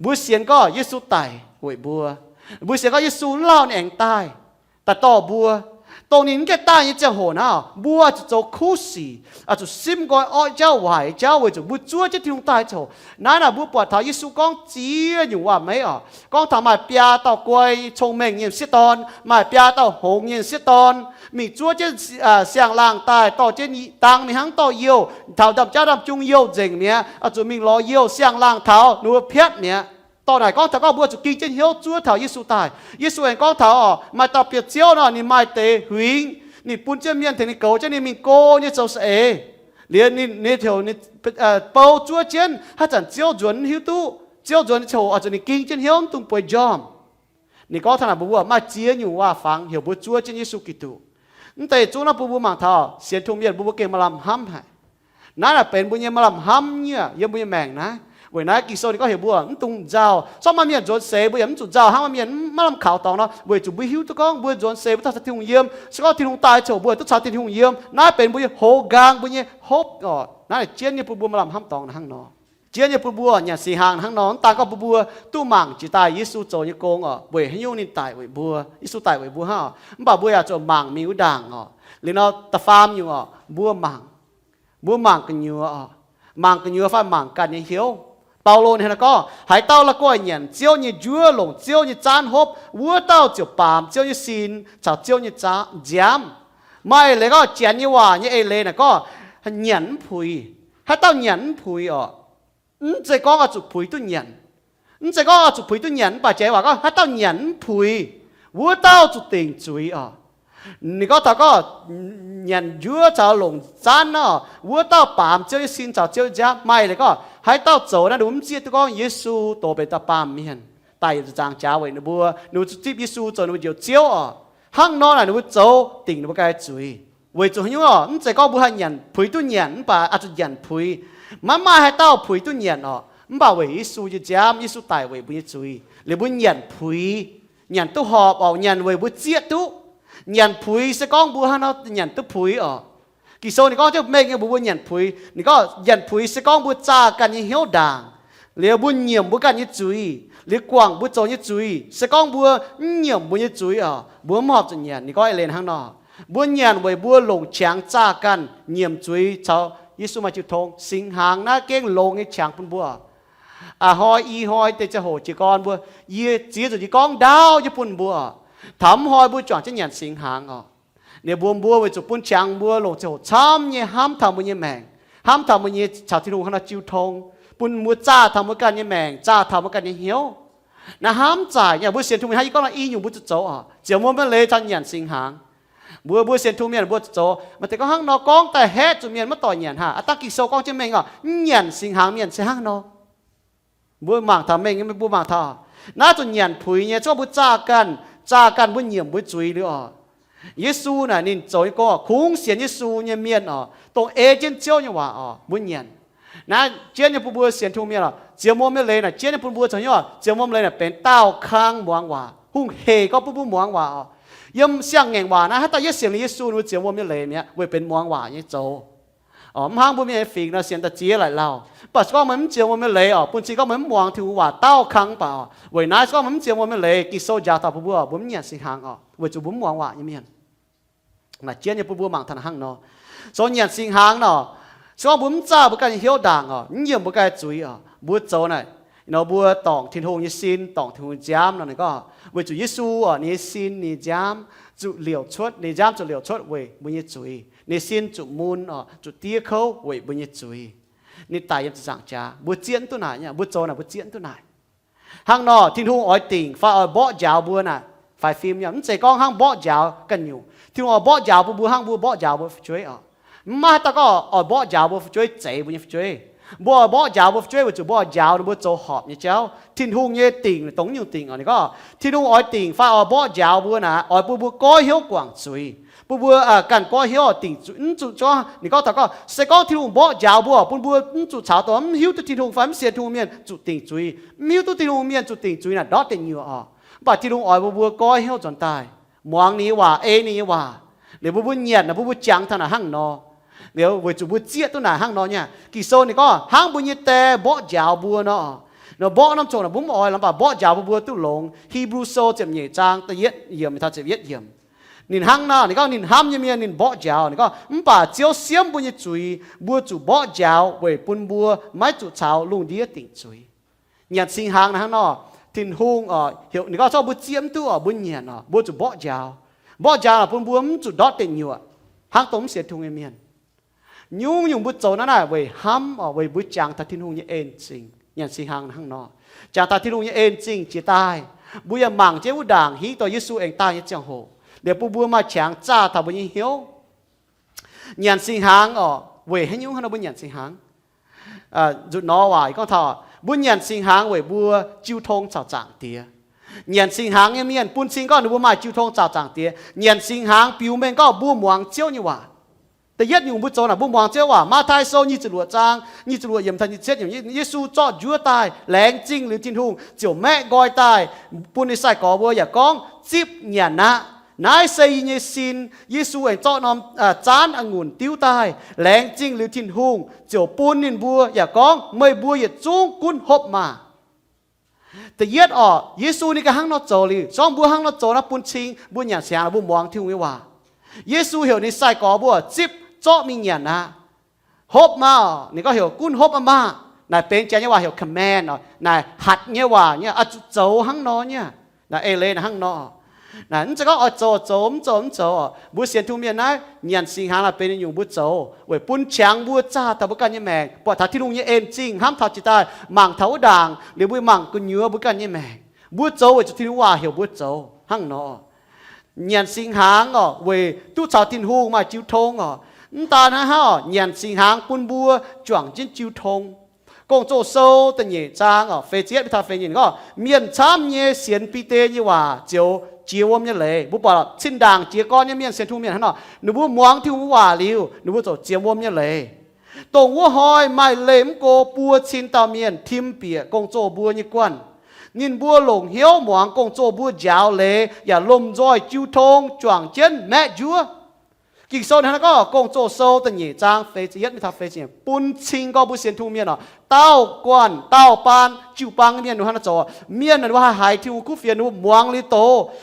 บัวเสียนก็เยซูตายหวยบัวเสียนก็เยซูเล่าเนี่ยเองตายแต่ต่อบัวตรงนี้แค่ตายเนี่ยจะโหนะบัวจะเจ้าคู่สีอาจจะซิมก่อนอ้อเจ้าไหวเจ้าเวจะบัวจั่วจะทิ้งตายเจ้านั่นน่ะบัวปวดท้ายเยซูก้องเจียอยู่ว่าไหมก้องทำมาเปียต่อกวยชงเม่งเงี้ยเสียตอนมาเปียต่อหงเงี้ยเสียตอนมีจั่วจะเสียงล่างตายต่อเจนี่ตังมีหังต่อเยี่ยวเท้าดำเจ้าดำจุงเยี่ยวเจ๋งเนี้ยอาจจะมีล้อเยี่ยวเสียงล่างเท้าหนูเพี้ยนเนี้ยต่อไหนก้องถ้าก็บัวจะกินเจนเหี้ยวจั่วเท้าเยซูตายเยซูเองก้องเท้ามาต่อเปียเจียวเนาะนี่ไม่เตะหึงนี่ปุ่นเจ้าเมียนถึงนี่เก่าเจ้านี่มีโกเนี่ยเจ้าเส liền nè theo nè bao chúa chiến hát chẳng chiếu chuẩn hiếu tu chiếu chuẩn chiều ở chỗ này kinh trên hiếu tung bồi giòm nè có thằng nào bùa mà chia nhiềuว่าฟังhiểu bùa chúa trên Giêsu Kitôแต่chúa nó bùa mang thọเสียทุ่มเย็นบùวเก่งมาลำห้ำให้นั่นแหละเป็นบุญยังมาลำห้ำเนี่ยยังบุญแมงนะเว้ยนะกิโซนี่ก็เห็นบัวตุงเจ้าซ้อมมาเมียนจวนเสบัวยังจุดเจ้าห้ามมาเมียนมาลำข่าวตองเนาะเว้ยจุดบุหิวตุกองบัวจวนเสบัวทัศน์ที่หงเยี่ยมสก็ที่หงตายโฉบัวตุชาที่หงเยี่ยมนั่นเป็นบุญโหกางบุญโฮบก่อนนั่นเจียนเนี่ยบัวมาลำห้ำตองนะห้างนอเจียนเนี่ยบัวเนี่ยสีหางห้างนอตาก็บัวตู้หมั่งจีตายยิสุโจเนี่ยโกงอ่ะเว้ยให้ยุ่งนี่ตายเว้ยบัวยิสุตายเว้ยบัวห้าบ่าบัวอยากจะหมั่งมีอุด่างอ่ะหรือเราตะฟามอยู่อ่ะบัวหมั่งกันอยู่อ่ะหมั่งกันอยู่ฟ้าหมั่งกันเนี่ยเหี้ยวเปาโลเนี่ยนะก็หายเต้าละก็เหยียนเจียวเนี่ยยัวหลงเจียวเนี่ยจานฮบวัวเต้าเจียวปามเจียวเนี่ยซีนเจียวเนี่ยจ้าแจมไม่เลยก็เจียนเนี่ยว่าเนี่ยเอเลยนะก็เหยียนผุยให้เต้าเหยียนผุยอ่ะจะก็จุดผุยตุ้นเหยียนจะก็จุดผุยตุ้นเหยียนป่าเจ้ว่าก็ให้เต้าเหยียนผุยวัวเต้าจุดติ่งจุยอ่ะนี่ก็แต่ก็ยันยัวจะหลงจานเนาะวัวเต้าปามเจ้าสินเจ้าจ้าไม่เลยก็ให้เต้าโจนะดูมันเจี๊ยตัวก็เยซูโตเป็นตาปามมีเห็นตายจะจางจ้าไว้นะบัวหนูจะจีบเยซูโจหนูเดียวเจียวอ่ะห้างนอนน่ะหนูโจติ่งหนูก็จุยไว้จุยอ่ะมันจะก็บัวให้ยันผุยตุ้นยันป่าอาจจะยันผุยมันมาให้เต้าผุยตุ้นยันอ่ะมันบ่าไว้เยซูจะจ้ามเยซูตายไว้บุญจุยหรือบุญยันผุยยันตู้หอบออกยันไว้บุญเจี๊ยตู้ยันผุยสก้องบัวฮะเนาะยันตู้ผุยอ่ะกิโซนี่ก็จะเมงบัวยันผุยนี่ก็ยันผุยสก้องบัวจ้ากันยี่เหี้ยวด่างเลี้ยบัวเหนียมบัวกันยี่จุยเลี้ยกวางบัวโจยี่จุยสก้องบัวเหนียมบัวยี่จุยอ่ะบัวหมอบจนยันนี่ก็ไอเลนข้างนอกบัวยันไว้บัวหลงช้างจ้ากันเหนียมจุยเจ้ายิสุมาจุดทงสิงหางหน้าเก้งลงไอ้ช้างปุ่นบัวหอยอีหอยแต่จะโหจีกรบัวเยี่ยจีจุดจีกองดาวญี่ปุ่นบัวถามหอยบัวจ่อจะยันสิงหางอ่ะเนี่ยบัวไว้จุดปุ่นช้างบัวหลงจะโหช้ำเนี่ยห้ามทำบัวเนี่ยแมงห้ามทำบัวเนี่ยชาวที่รู้ขนาดจิวทงปุ่นบัวจ้าทำบัวกันเนี่ยแมงจ้าทำบัวกันเนี่ยเหี้ยวนะห้ามจ่ายเนี่ยบัวเสียนทุ่มให้ก็ละอีอยู่บัวจุดโจอ่ะเจียวมัวมันเลยทันยันสิงหางบัวเสียนทุ่มเนี่ยบัวจุดโจมันแต่ก็ห้างนอกองแต่แห่จุดเมียนมาต่อยันฮะอัตตากิโซกองจะแมงอ่ะยันสิงหางเมียนเสียห้างนอบัวหมางทำแมงยังไม่บัวหมางท่าน่าจุดยันผุยเนี่ยชอบบัวจ้ากันบัวเหยี่ยมบัวจุยหรืออ่ะเยซูน่ะนี่โจยก็คุ้งเสียนเยซูเนี่ยเมียนอ่ะตรงเอเจนเจียวเนี่ยว่าอ่ะบุญเงียนนะเจียนเนี่ยผู้บัวเสียนทุ่งเมียนอ่ะเจียวมัวไม่เลยน่ะเจียนเนี่ยผู้บัวเจียวเจียวมัวเลยน่ะเป็นเต้าค้างหมวงว่าหุ่งเฮก็ผู้หมวงว่าอ่ะย่ำเสียงแง่งว่านะถ้าตาเยเสียงเยซูนู่เจียวมัวไม่เลยเนี่ยเว้ยเป็นหมวงว่าเนี่ยโจอ๋อห้างบุญมีฝีนะเสียนตะเจียหลายเราปัจจุบันมันเจียวมัวไม่เลยอ่ะปุ่นชีก็เหมือนหมวงถือว่าเต้าค้างเปล่าเว้ยนะก็มันเจียวมัวไม่เลยกิโซยาตาผู้บัวบุญเงียนสิหางอ่ะเว้ยจูบุญหมวงว่าเนี่ยเมียนmà chiến như bùa mạng thần hăng nó, số nhận sinh hăng nó, số bún cha bữa cái hiếu đàng à, nhiều bữa cái chuối à, bữa châu này, nó bữa tòng thiên hùng như xin tòng thiên hùng giám nó này có, bữa chủ Giêsu à, ní xin ní giám, chủ liều chốt, ní giám chủ liều chốt về bữa như chuối, ní xin chủ môn à, chủ tia khâu về bữa như chuối, ní tài em giảng cha, bữa chiến tu này nhá, bữa châu này bữa chiến tu này, hăng nó thiên hùng ỏi tỉnh, phải ỏi bỏ giáo bữa này, phải phim nhá, mình sẽ con hăng bỏ giáo cần nhiều.ที่ว่าบ่ยาวบัวห้างบัวบ่ยาวบัวช่วยอ่ะมาตะก็บ่ยาวบัวช่วยใจบัวช่วยบ่ยาวบัวช่วยบัวจู่บ่ยาวบัวโจหอบเนี่ยเจ้าทิ้งหุ่งเนี่ยติ่งตรงอยู่ติ่งอ่ะนี่ก็ทิ้งหุ่งอ้อยติ่งฟ้าบ่ยาวบัวนะอ้อยบัวก้อยเหี้ยวกว่างช่วยบัวกันก้อยเหี้ยวติ่งจู่จ้านี่ก็ตะก็เสก็ทิ้งหุ่งบ่ยาวบัวบัวจู่ชาวตัวมันหิวตัวทิ้งหุ่งฟ้ามันเสียทุ่งเมียนจู่ติ่งช่วยมิวตัวทิ้งหุ่งเมียนจู่ติ่งช่วยน่ะดอดติ่งอยู่อ่ะบัดทิ้งหุ่งอ้อยบัวก้อยเหี้ยวจนตายมองนี้ว่าเอนี่ว่าเดี๋ยวบุญเงียบนะบุญจังท่านห้างนอเดี๋ยวเวจูบุญเจี๊ยตัวไหนห้างนอเนี่ยกิโซนี่ก็ห้างบุญเงียบแต่บ่ยาวบัวเนาะเนาะบ่น้ำโจนะบุญอ่อยลำบากบ่ยาวบัวตุ้หลงฮีบรูโซเจ็บเหยียดจางตะเย็ดเยี่ยมไม่ทันเจ็บเย็ดเยี่ยมนินห้างนอนี่ก็นินห้ามเยี่ยมนินบ่ยาวนี่ก็ป่าเจียวเสียมบุญเงียบจุยบัวจูบ่ยาวเวปุ่นบัวไม้จูเช้าลุงเดียติ่งจุยเหยียดสิงหางนะห้างนอทิ้งหุ่งเหี่ยวนี่ก็ชอบบุญเจียมตัวบุญเงียบบัวจูบ่ยาวบ่ยาวปุ่นบัวมันจุดดอดติ่งอยู่ห้างตรงเสียทุ่งเมียนยุ่งบุญโจนั่นน่ะเว้ยห้ำเว้ยบุญจางทัดทิ้งหุ่งยี่เอ็นจริงยันสิหางห้างนอจางทัดทิ้งหุ่งยี่เอ็นจริงจีตายบุญยังมั่งเจ้าด่างฮีตัวยิสุเองตายยี่เจ้าโหเดี๋ยวปูบัวมาแฉงจ้าทำบุญยี่เหี้ยวยันสิหาง về hay nhung hắn nó buôn nhận sinh hàng rụt nó hoài con thọ buôn nhận sinh hàng về bua chiêu thông chào trạng tía nhận sinh hàng em miền buôn sinh có nó buôn mai chiêu thông chào trạng tía nhận sinh hàng biểu men có buôn muang chiêu như hòaแต่ยัดอยู่บุตรน่ะบุมองเจ้าว่ามาท้ายโซนี่จะหลวจางนี่จะหลวเยี่ยมทันเช็ดอย่างเยซูจอดยัวตายแหลงจริงหรือจินทุงเจียวแม่กอยตายปุณนิสัยก่อบัวอย่าก้องจิบเนี่ยนะนายเซยเยซินเยซูเองจอดนอมจานองุ่นติ้วตายแหลงจริงหรือจินทุงเจียวปุณนินบัวอย่าก้องไม่บัวอย่าจุ้งกุนหบมาแต่ยัดออกเยซูนี่ก็หังนอโจลีซ้อมบัวหังนอโจนะปุณชิงบัวอย่างเสียงบุมองที่วิว่าเยซูเหี่ยวนิสัยก่อบัวจิบโจ้มีเงียนนะฮบมานี่ก็เหี่ยวกุ้นฮบมานายเป็นใจเนี่ยว่าเหี่ยวคอมแมนด์นายหัดเนี่ยว่าเนี่ยอาจุโจหังนอเนี่ยนายเอเลนหังนอนายนั่นจะก็เอาโจบุเสียนทุ่มเมียนนะเงียนสิงหาเป็นอยู่บุโจเว้ยปุ่นเฉียงบัวจ้าแต่บุกันเนี่ยแมงปอดทัดที่ลุงเนี่ยเอ็นจริงห้ามทัดจิตใจมังเท้าด่างหรือบุมังกุนเนื้อบุกันเนี่ยแมงบุโจเว้ยจุดที่ลุงว่าเหี่ยวบุโจหังนอเงียนสิงหางเว้ยตู้ชาวทินหูมาจิ้วทงตานะฮะnhận sinh hàng quân bua chuẩn trên chiêu thông công chỗ sâu tận nhẹ trang phê chết bị thà phê nhìn có miền chám nhẹ xiên pi tê như hòa chiều chiều ôm như lệ bố bảo xin đàng chia con như miền xiên thu miền hắn nọ nếu bố muang thiêu hòa liu nếu bố chỗ chiều ôm như lệ tổng bố hỏi mai lếm cô bua xin tao miền thím bìa công chỗ bua như quan nhìn bua lồng hiếu muang công chỗ bua giáo lệอย่าลมรอยchiêu thông chuẩn trên mẹ chúaกี่โซนนั้นก็กงโจโซตันหยี่จางเฟจิยัดไม่ทับเฟจิปุ่นชิงก็บุเสียนทุ่งเมียนเต้ากวนเต้าปานจิวปังเมียนหนูฮันโจเมียนนั่นว่าหายที่กูเฟียนหนูมวงลิโต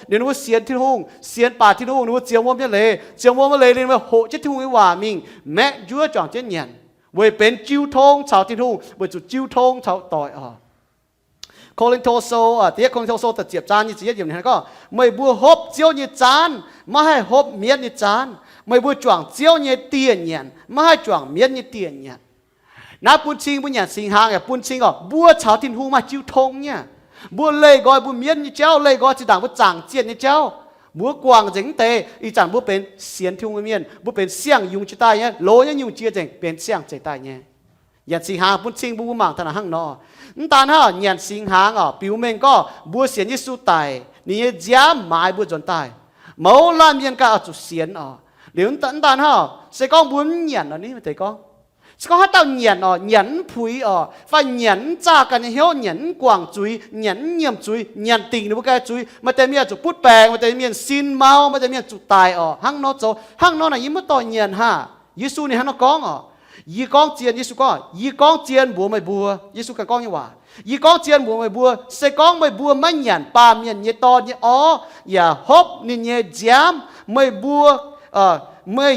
เดี๋ยวหนูเสียนที่ทุ่งเสียนป่าที่ทุ่งหนูเจียวมัวเมียนเลยเจียวมัวมาเลยเรียนว่าโหเจ้าทุ่งว่ามิงแม่ยัวจ่องเจ้าเนียนเว้ยเป็นจิวทงชาวที่ทุ่งเว้ยจุดจิวทงชาวต่อยโคลินโทโซเตี้ยโคลินโทโซแต่เจียบจานนี่เจียบอย่างนี้ก็ไม่บัวฮบเจียวนี่จานไม่ให้ฮบเมียนนี่จานไม่บัวจ่วงเจียวนี่เตียนเนี่ยไม่ให้จ่วงเมียนนี่เตียนเนี่ยน้าปุ่นชิงปุ่นเนี่ยสิงหางปุ่นชิงก็บัวชาวทินหูมาจิ้วทงเนี่ยบัวเลยก็บัวเมียนนี่เจ้าเลยก็จีด่างบัวจางเจียนนี่เจ้าบัวกวางเจ๋งเตะอีจันบัวเป็นเสียนทิวเมียนบัวเป็นเสียงยุงจีใต้เนี่ยโลเนี่ยยุงจีเจ๋งเป็นเสียงจีใต้เนี่ยยันสิงหางปุ่นชิงบัวมังธนาหังนอตอนนั้นยันสิงหางปิวเมงก็บัวเสียนยิสุตายนี่ย้ำหมายบัวจนตายเมาลามยันก็เอาจุดเสียนเดี๋ยวตอนนั้นเสกองบุญยันนี่มันเตะก็เสกองให้เต้ายันยันผุยฝ่ายยันจ้ากันเหี้ยวยันกวางจุยยันเยี่ยมจุยยันติ่งหรือว่าแกจุยมันแต่เมียจุดพูดแปลงมันแต่เมียซินเมามันแต่เมียจุดตายหังนอโจหังนอไหนยิ้มต่อยันยิสุนี่หังนอกองยี่กองเจียนยิสุก็ยี่กองเจียนบัวไม่บัวยิสุกันกองยังว่ายี่กองเจียนบัวไม่บัวเสกองไม่บัวไม่หยันปาเมียนเยตอนเยอย่าฮบนี่เยจามไม่บัวไม่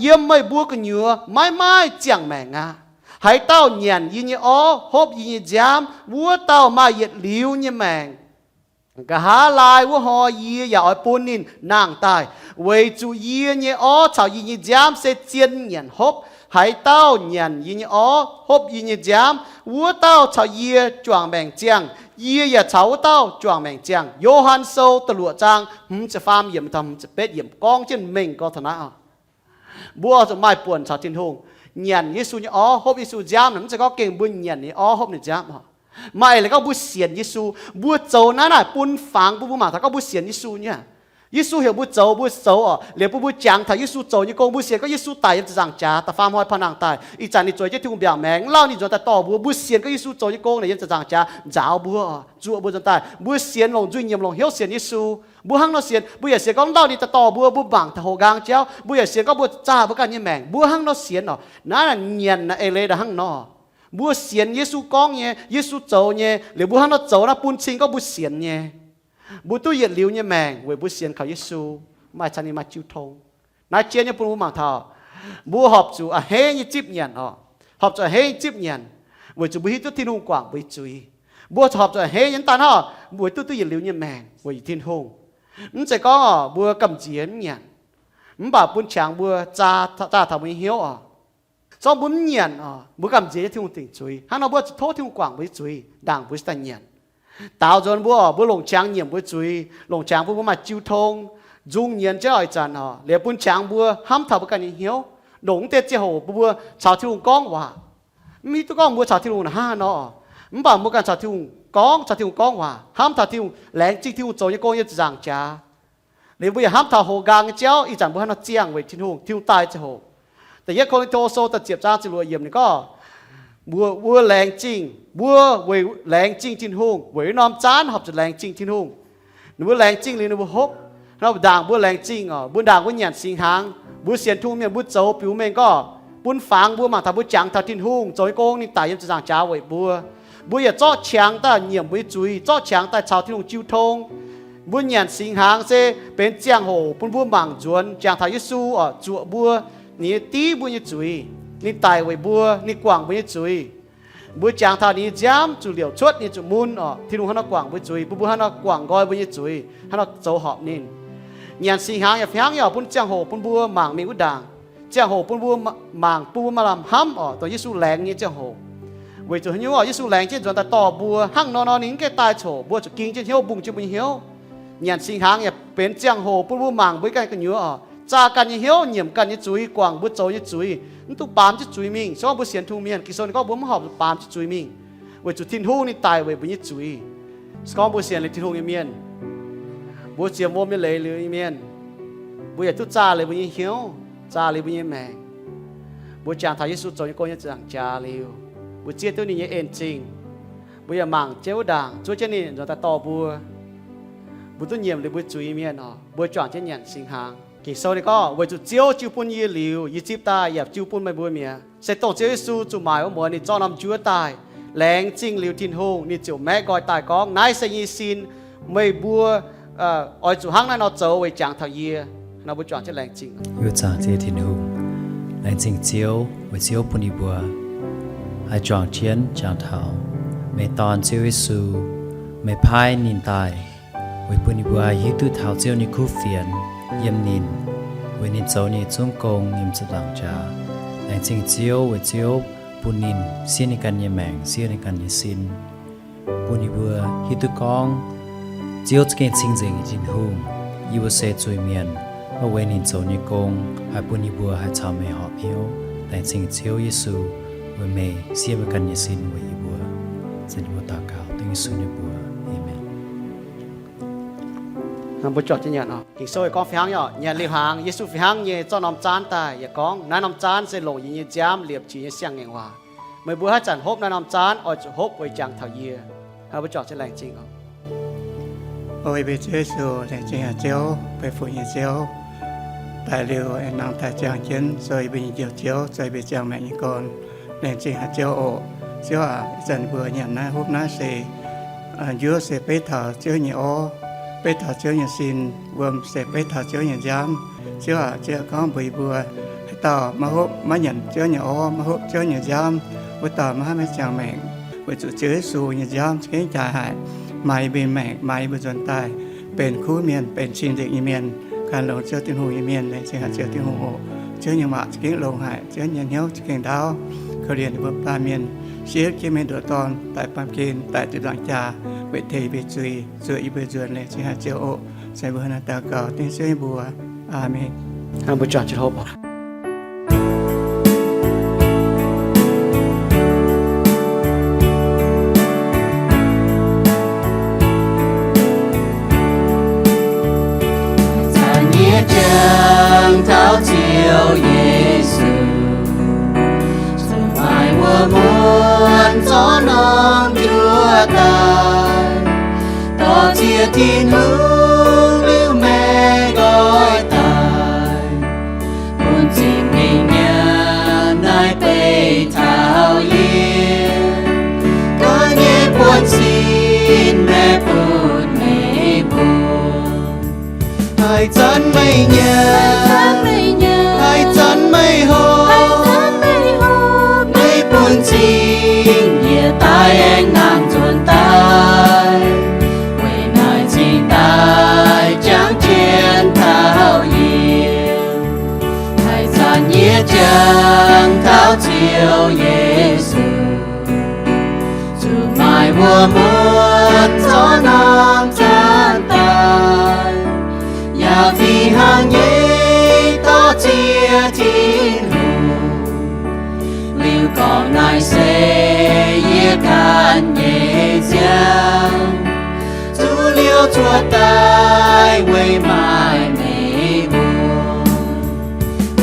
เยี่ยมไม่บัวกันเหนือไม่เจียงแมงให้เต้าหยันยินเยฮบยินเยจามบัวเต้ามาเย็ดหลิวเยแมงก็หาลายวัวหอยี่อย่าอ้อยปูนินนางตายเวจูยี่เยชาวยินเยจามเสเจียนหยันฮบให้เต้าหยันยินฮบยินเยจามวัวเต้าชาวยี่จวงแมงเจียงยี่อย่าเฉาเต้าจวงแมงเจียงโยฮันโซตลวดจางจะฟาร์มเยี่ยมทำจะเป็ดเยี่ยมกองเช่นเมงก็ธนาบัวจะไม่ป่วนชาวทินทงหยันยิสุนี่ฮบยิสุจามมันจะก็เก่งบุญหยันนี่ฮบนี่จามไม่เลยก็บุเสียนยิสุบัวโจนั่นปุ่นฝังบุมาถ้าก็บุเสียนยิสุเนี่ยยิสุเหี่ยวบุโจบุโซเหลียวบุจังถ้ายิสุโจนี่กงบุเสียนก็ยิสุตายยังจะจังจ้าแต่ฟาร์มหอยพนังตายอีจันนี่จอยจะทุ่งเบียงแมงเล่านี่จนแต่ต่อบัวบุเสียนก็ยิสุโจนี่กงเนี่ยยังจะจังจ้าจ้าวบัวจั่วบัวจนตายบุเสียนลงจุยเยี่ยมลงเหี่ยวเสียนยิสุบัวหังนอเสียนบัวอย่าเสียนก็เล่านี่แต่ต่อบัวบุบังถ้าโหกางเจ้าบัวอย่าเสียนก็บัวจ้าบัวกันยี่แมงบัวหังนอเสียนนั่นเงียนนะเอเลดหังนอบัวเสียนยิสุกองเนี่ยยิสุโจเนี่ยหรือบัวหังนอโจนะปุ่นชิงก็บุเสียนเนี่ยบัวตู้เย็นหลิวเนี่ยแมงเว้ยบุเสียนเขายิสุมาชันนี่มาจิ้วทงนายเจียนยังปุ่นมังทอบัวหอบจูเฮยจิบเงียนหอบจูเฮยจิบเงียนบัวจูบุฮิตุที่นุ่งกว่างบุจุยบัวหอบจูเฮยยันตาบัวตู้เย็นหลิวเนี่ยแมงบัวทิ้งหงมันจะก็บัวกำเจียนเงียนมันบ่าปุ่นช่างบัวจ้าทำให้เหี้ยวสองบุญเงียนบัวกำเจียนที่นุ่งติ่งจุยฮันเอาบัวจะโทษที่นุ่งกว่างบุจุยด่างบุสตันเงียนตาวจนบัวหลงช่างเงียนบุจุยหลงช่างบัวมาจิ้วทงจุงเงียนเจ้าไอ้จันเหลียปุ่นช่างบัวห้ามทับกันเหี้ยว đống tết chế hồ bùa chào thiên hùng con hòa mi tôi con mua chào thiên hùng là ha nó bảo mua cái chào thiên hùng con hòa ham chào thiên hùng lén chính thiên hùng trâu như con như giảng cha nếu bây giờ ham chào hồ gang chéo ý chẳng bữa nó chiang về thiên hùng tai chế hồแต่ยังคนโตโซตัดเจียบจ้าจิรัวเยี่ยมนี่ก็บัวแรงจริงบัวเวแรงจริงทิ้งหงเวนอมจานหอบจะแรงจริงทิ้งหงหนูบัวแรงจริงหรือหนูบัวฮกเราด่างบัวแรงจริงอ๋อบัวด่างบัวหยาดสิงหางบัวเสียนทุ่งเมียบัวโจผิวเมงก็บุญฝังบัวหมากทำบัวจังทำทิ้งหงโจยโกงนี่ตายยังจะจางจ้าเวบัวอย่าจ่อเฉียงแต่เหยี่ยมบัวจุยจ่อเฉียงแต่ชาวทิ้งหงจิ้วทงบัวหยาดสิงหางเซเป็นเจียงโหปุ่นบัวหมั่งจวนจางทายยิสูอ๋อจั่วบัวนี่ตีบัวยี่จุยนี่ตายไว้บัวนี่กว่างบัวยี่จุยบัวจางเท่านี้ย้ำจุเหลียวชดนี่จุมุนอ๋อที่ลุงฮันกว่างบัวจุยบัวฮันกว่างก้อยบัวยี่จุยฮันโจหอบนี่ยันสีหางอย่าฟังอย่าปุ่นจางโหปุ่นบัวหมางมีอุดด่างจางโหปุ่นบัวหมางปูมาลำห้ำอ๋อตัวยิสูแรงนี่จางโหไว้จุหันยูอ๋อยิสูแรงเช่นจนแต่ต่อบัวหั่งนอนนิ่งแก่ตายโฉบัวจะกินเช่นเหี้ยวบุ้งจะบุ้งเหี้ยวยันสีหางอย่าเป็นจางโหปุ่นบัวหมางบัวกันกันยูอ๋อจากันยี่เหี้ยวเหยี่ยมกันยี่จุยกว่างบัวโจยี่จุยนั่นตุปามยี่จุยมิงช่วงบัวเสียนทุ่งเมียนกิโซนก็บัวมหอบปามยี่จุยมิงไว้จุดทิ้งหูนี่ตายไว้บัวยี่จุยสกอบัวเสียนเลยทิ้งหูยี่เมียนบัวเจียมบัวไม่เลยเลยยี่เมียนบัวอย่าทุจ้าเลยบัวยี่เหี้ยวจ้าเลยบัวยี่แมงบัวจางทายยี่สุดโจยี่โกยี่จางจ้าเลยบัวเจี๊ยตัวนี้ยี่เอ็นจริงบัวอย่าหมั่งเจ้าด่างช่วยเจ้านี่เราแต่ต่อบัวต้นเยี่ยมเลยบัวจุยเมียนอ๋อบัวจ่างเช่นยันสิงหางกิโซนี่ก็ไว้จุดเจียวจิ้วปุ่นยี่หลิวยี่จิบตายอย่าจิ้วปุ่นไม่บัวเมียเสร็จต้องเจ้าสู้จุ่มหมายว่าหมอนี่จ้อนำจั่วตายแรงจริงหลิวทินหงนี่จิ๋วแม่กอยตายก้องนายเสียสินไม่บัวอ้อยจุหังนั่นเอาเจ้าไว้จางทายีน่าบัวจ่างเช่นแรงจริงอยู่จางเจียทินหงแรงจริงเจียวไว้เจียวปุ่นอีบัวให้จางเทียนจางเท้าไม่ตอนเจียวสู้ไม่พายนินตายไว้ปุ่นอีบัวยึดตู้เท้าเจียวนี่คู่เฟียนเยี่ยมนินไว้นินเจ้านี่จงกงยิมจะหลังจ่าแรงจริงเจียวไว้เจียวปุ่นนินเสียในการยี่แมงเสียในการยี่สินปุ่นอีบัวยึดตู้กองเจียวจะเก่งจริงจริงจินหงยี่บัวเสจจุยเมียนว่าไว้นินเจ้านี่กงให้ปุ่นอีบัวให้ชาวไม่หอบเหี้ยวแรงจริงเจียวเยซูไว้เมย์เสียในการยี่สินไว้อีบัวเสด็จบัวตาเก่าตั้งสุนิบัวเอเมนบัวจ่างเช่นยันอ๋อกิโซก็ฟังย่อยันเลี้ยหางเยซูฟังเย่เจ้าน้ำจานตายอย่ากองนั่นน้ำจานเสหลงยี่จ้ามเหลียบจีเสียงเงว่าไม่บัวให้จันฮบนั่นน้ำจานอ้อยจะฮบไว้จางทายีบัวจ่างเช่นแรงจริงอ๋อôi bây giờ số là chỉ là chiếu về phụ nhà chiếu tài liệu anh năng tài trang chiến rồi bây giờ chiếu rồi bây giờ mẹ như con nên chỉ là chiếu ổ chiếu à dần vừa nhận na hôm nay sẽ giữa sẽ bế thở chiếu nhà ô bế thở chiếu nhà xin gồm sẽ bế thở chiếu nhà giam chiếu à chiếu con bị vừa tờ mà hốt mà nhận chiếu nhà ô mà hốt chiếu nhà giam với tờ mà mấy chàng mẹ với chủ chiếu số nhà giam cái trả hạiไม่เป็นแม่ไม่เป็นจนตายเป็นคู่เมียนเป็นชินเด็กอีเมียนการลงเชื้อตินหูอีเมียนในเชื้อเชื้อตินหูเชื้อยังหวะจะกินลงหายเชื้อยังเหี้ยวจะกินดาวเขาเรียนบทปลาเมียนเชื้อกินเมียนตัวตอนแต่ปั๊มกินแต่จุดหลังจ่าเวทีเวจุยเชื้ออีเบจวนเลยเชื้อเชื้อโอใส่เบอร์นาตาเก่าติ้งเชื้อบัวอาเมนบัวจ่างจะทบtháo chiều Giêsu, không ai muốn gió non Chúa ta, to chia thiên hương lưu mẹ gọi tài, buồn chim mình nhà nai tây thảo yên, có nhé buồn xin mẹ buồn mẹ buồn, hai chân mây nhà. Hai chân mây hồ mây buồn chinh nhẹ tai anh nàng chuồn tai quê nai chinh tai trắng chiến thao yên hai chân nhẹ trắng thao chiều Giêsu dù mai mùa muôn gió nam chân tai vào thì hàng nhé chia thiên ban nhẹ giang chú liêu chua tai quay mãi mây buồn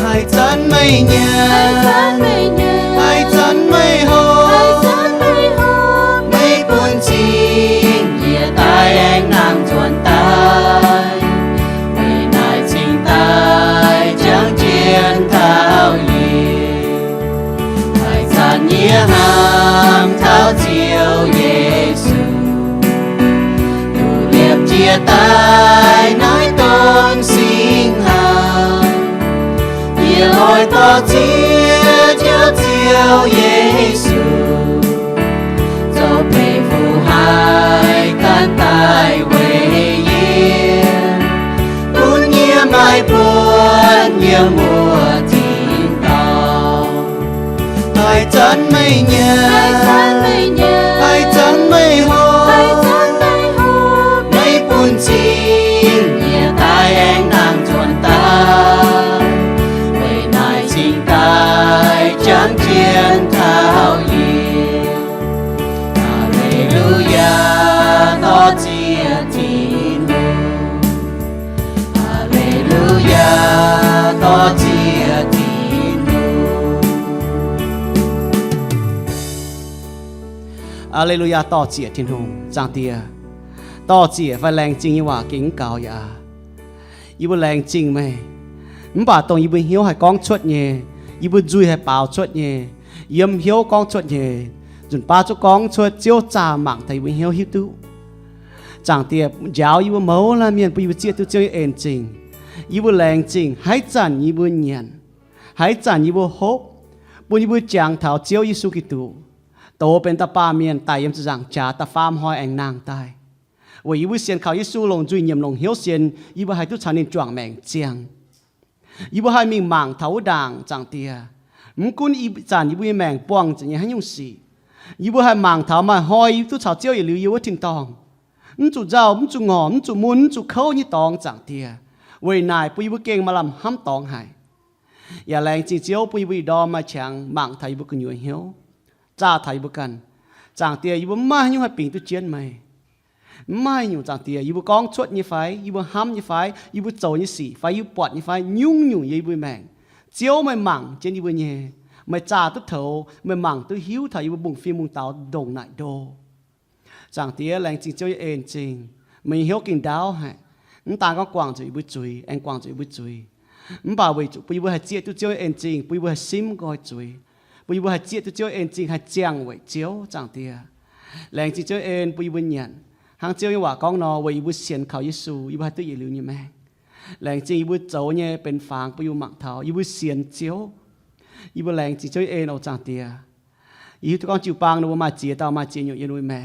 hai chân mây nhang hai chân mây hô mây buồn chín nhẹ tai anh nàng chuồn tai vì nài chính tai chẳng chiến thao nhiều hai chân nhẹ ham thao chiều Giêsu đủ liệp chia tay nói tôn sinh hằng chia lối to chia chiếu chiều Giêsu cho bề phù hai can tài quê yên buồn nhia mai buồn nhia mùa thiên tàu hai chân mây nhớ hai chân mây hô mây buồn chín nhẹ tai anh nàng chuồn tai về nài chính tai chẳng chiến thao nhiều Hallelujah to chia thiên hùng Hallelujah to chia thiên hùng Alleluia to chia thiên hùng giang tia to chia phải lành chính như hòa kính cao ya yêu bữa lành chính mày bà tông yêu bữa hiếu hay con chuột nhẹ yêu bữa duy hay bảo chuột nhẹ yếm hiếu con chuột nhẹ dùn ba cho con chuột chiếu trà mạng thầy bữa hiếu hiếu tu giang tia giáo yêu bữa máu là miền yêu bữa chia tu chơi ên chính yêu bữa lành chính hãy chăn yêu bữa nhàn hãy chăn yêu bữa hốp bữa yêu bữa chàng thảo chiếu Giêsu Kitô tổเป็นตาปาเมียนตายยมจังจ่าตาฟามหอยแองนางตายว่าอีบุเซียนเขายิสูลงจุยเยี่ยมลงเหี่ยวเซียนอีบุให้ทุกชานินจวงแมงเจียงอีบุให้มีหมางเถาด่างจังเตียมุกุนอีจานอีบุแมงป้วงจะยังให้ยุ่งสีอีบุให้หมางเถามาหอยทุกชาวเจียวอย่าลืมอยู่ว่าทิ้งตองจุเจ้าจุงอจุมุนจุเข้ายี่ตองจังเตียเวนายปุยบุเก่งมาลำห้ำตองหายอย่าแรงจีเจียวปุยบุดอมาแฉงหมางไทยบุกอยู่เหี่ยวจ้าไทยบุกันจางเตียอยู่บ่มาอยู่ให้ปิงตุเจียนไหมไม่อยู่จางเตียอยู่บ่กองชดยี่ไฟอยู่บ่ห้ำยี่ไฟอยู่บ่โจยี่สีไฟอยู่ปอดยี่ไฟยุ่งยี่บ่แมงเจียวไม่หมั่งเจนยี่บ่เย่ไม่จ้าตุเถาไม่หมั่งตุหิวไทยอยู่บ่บุงฟิล์มมุงเตาดงไหนโดจางเตียแรงจริงเจียวเอ็นจริงไม่เหี่ยวกินดาวให้ตาก็กวางจุยบ่จุยเอ็นกวางจุยบ่จุยบ่าวไว้จุยบ่ให้เจียตุเจียวเอ็นจริงบ่ให้ซิมก็จุยปุยบุหัดเจียตัวเจ้าเอ็นจริงหัดเจียงไว้เจียวจังเตียแรงจีเจ้าเอ็นปุยบุญยันหางเจียวยังว่ากองนอไว้บุเสียนเขายิสูยิบุหัดตัวอย่าลืมนี่แม่แรงจียิบุโจเนี่ยเป็นฟางปุยบุหมักเท้ายิบุเสียนเจียวยิบุแรงจีเจ้าเอ็นเอาจังเตียยิบุตัวกองจิวปางนว่ามาเจียตามาเจียอยู่ยันด้วยแม่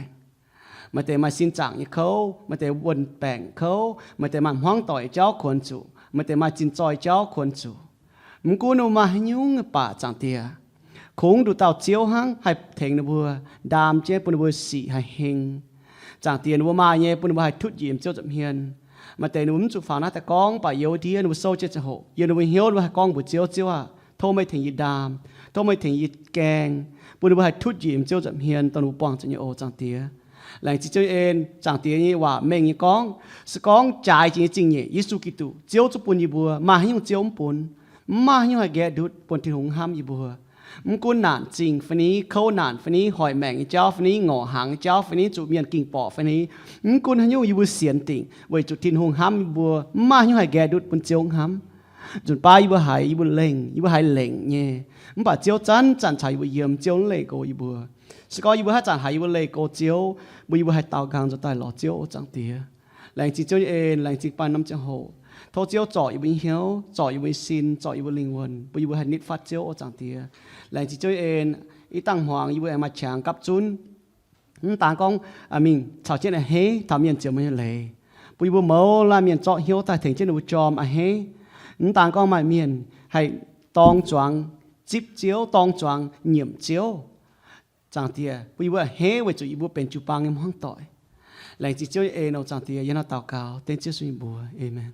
มาแต่มาสินจังยี่เขามาแต่วนแป่งเขามาแต่มาห้องต่อยเจ้าขวนจูมาแต่มาจินจอยเจ้าขวนจูมึงกูนมายุ่งป่าจังเตียคงดูเต่าเจียวหังให้เทงนบัวดามเจ้ปุ่นบัวสีให้เฮงจางเตียนบัวมาเย่ปุ่นบัวให้ทุดยิ้มเจ้าจำเฮียนมาแต่นุ่มจุฝาหน้าแต่กองป่าเยวเดียนุ่มโซ่เจ้าจะหกเยนุ่มเฮียวนุ่มให้กองบัวเจียวเจียวอ่ะโทไม่ถึงยีดามโทไม่ถึงยีแกงปุ่นบัวให้ทุดยิ้มเจ้าจำเฮียนตอนนุ่มปองจันโยจางเตียหลังจากเจ้าเอ็นจางเตียนี่ว่าเมงยี่กองสกองจ่ายจริงจริงเนี่ยยิสุกิตุเจียวจุปุ่นยีบัวมาให้ยุ่งเจียวปุ่นมาให้ยุ่งให้แกดุดปุ่นที่หงห้ามยีบัวมึงกูนานจริงฟันนี้เขานานฟันนี้หอยแมงเจ้าฟันนี้งอหางเจ้าฟันนี้จุเมียนกิ่งปอฟันนี้มึงกูหันยูอยู่เสียนติ่งไว้จุดทินหงห้ำบัวมาอยู่ให้แกดุดบนเจียวห้ำจุดป้าอยู่หายอยู่เล่งอยู่หายเล่งเนี่ยมึงป่าเจียวจันชายอยู่เยี่ยมเจียวเล่โกอยู่บัวสกออยู่ให้จันหายอยู่เล่โกเจียวบุยอยู่ให้เตากลางจะตายหล่อเจียวจังเตียแรงจีเจียวเอ็นแรงจีปานน้ำเจียวโหโทเจียวจ่ออยู่บนเหี้ยวจ่ออยู่บนซินจ่ออยู่บนลิงวนบุยอยู่ให้นิดฟัดเจียวจังเตียแรงจีเจียวเอ็นอีตั้งห่วงอยู่บนมาแฉงกับจุนต่างกองมิงชาวเจ้าเนี่ยเฮ้ทำเมียนเจียวไม่เลยปุยบัวเมาลาเมียนจ่อเหี้ยวแต่ถึงเจ้าหนูจอมเฮ้ต่างกองมาเมียนให้ตองจวงจิบเจียวตองจวงเหยี่ยมเจียวจังเตียปุยบัวเฮ้ไว้จุยบัวเป็นจูปังเอ็มห้องต่อยแรงจีเจียวเอ็นเอาจังเตียยันเอาเต่าเกาเต้นเจียวสุยบัวเอเมน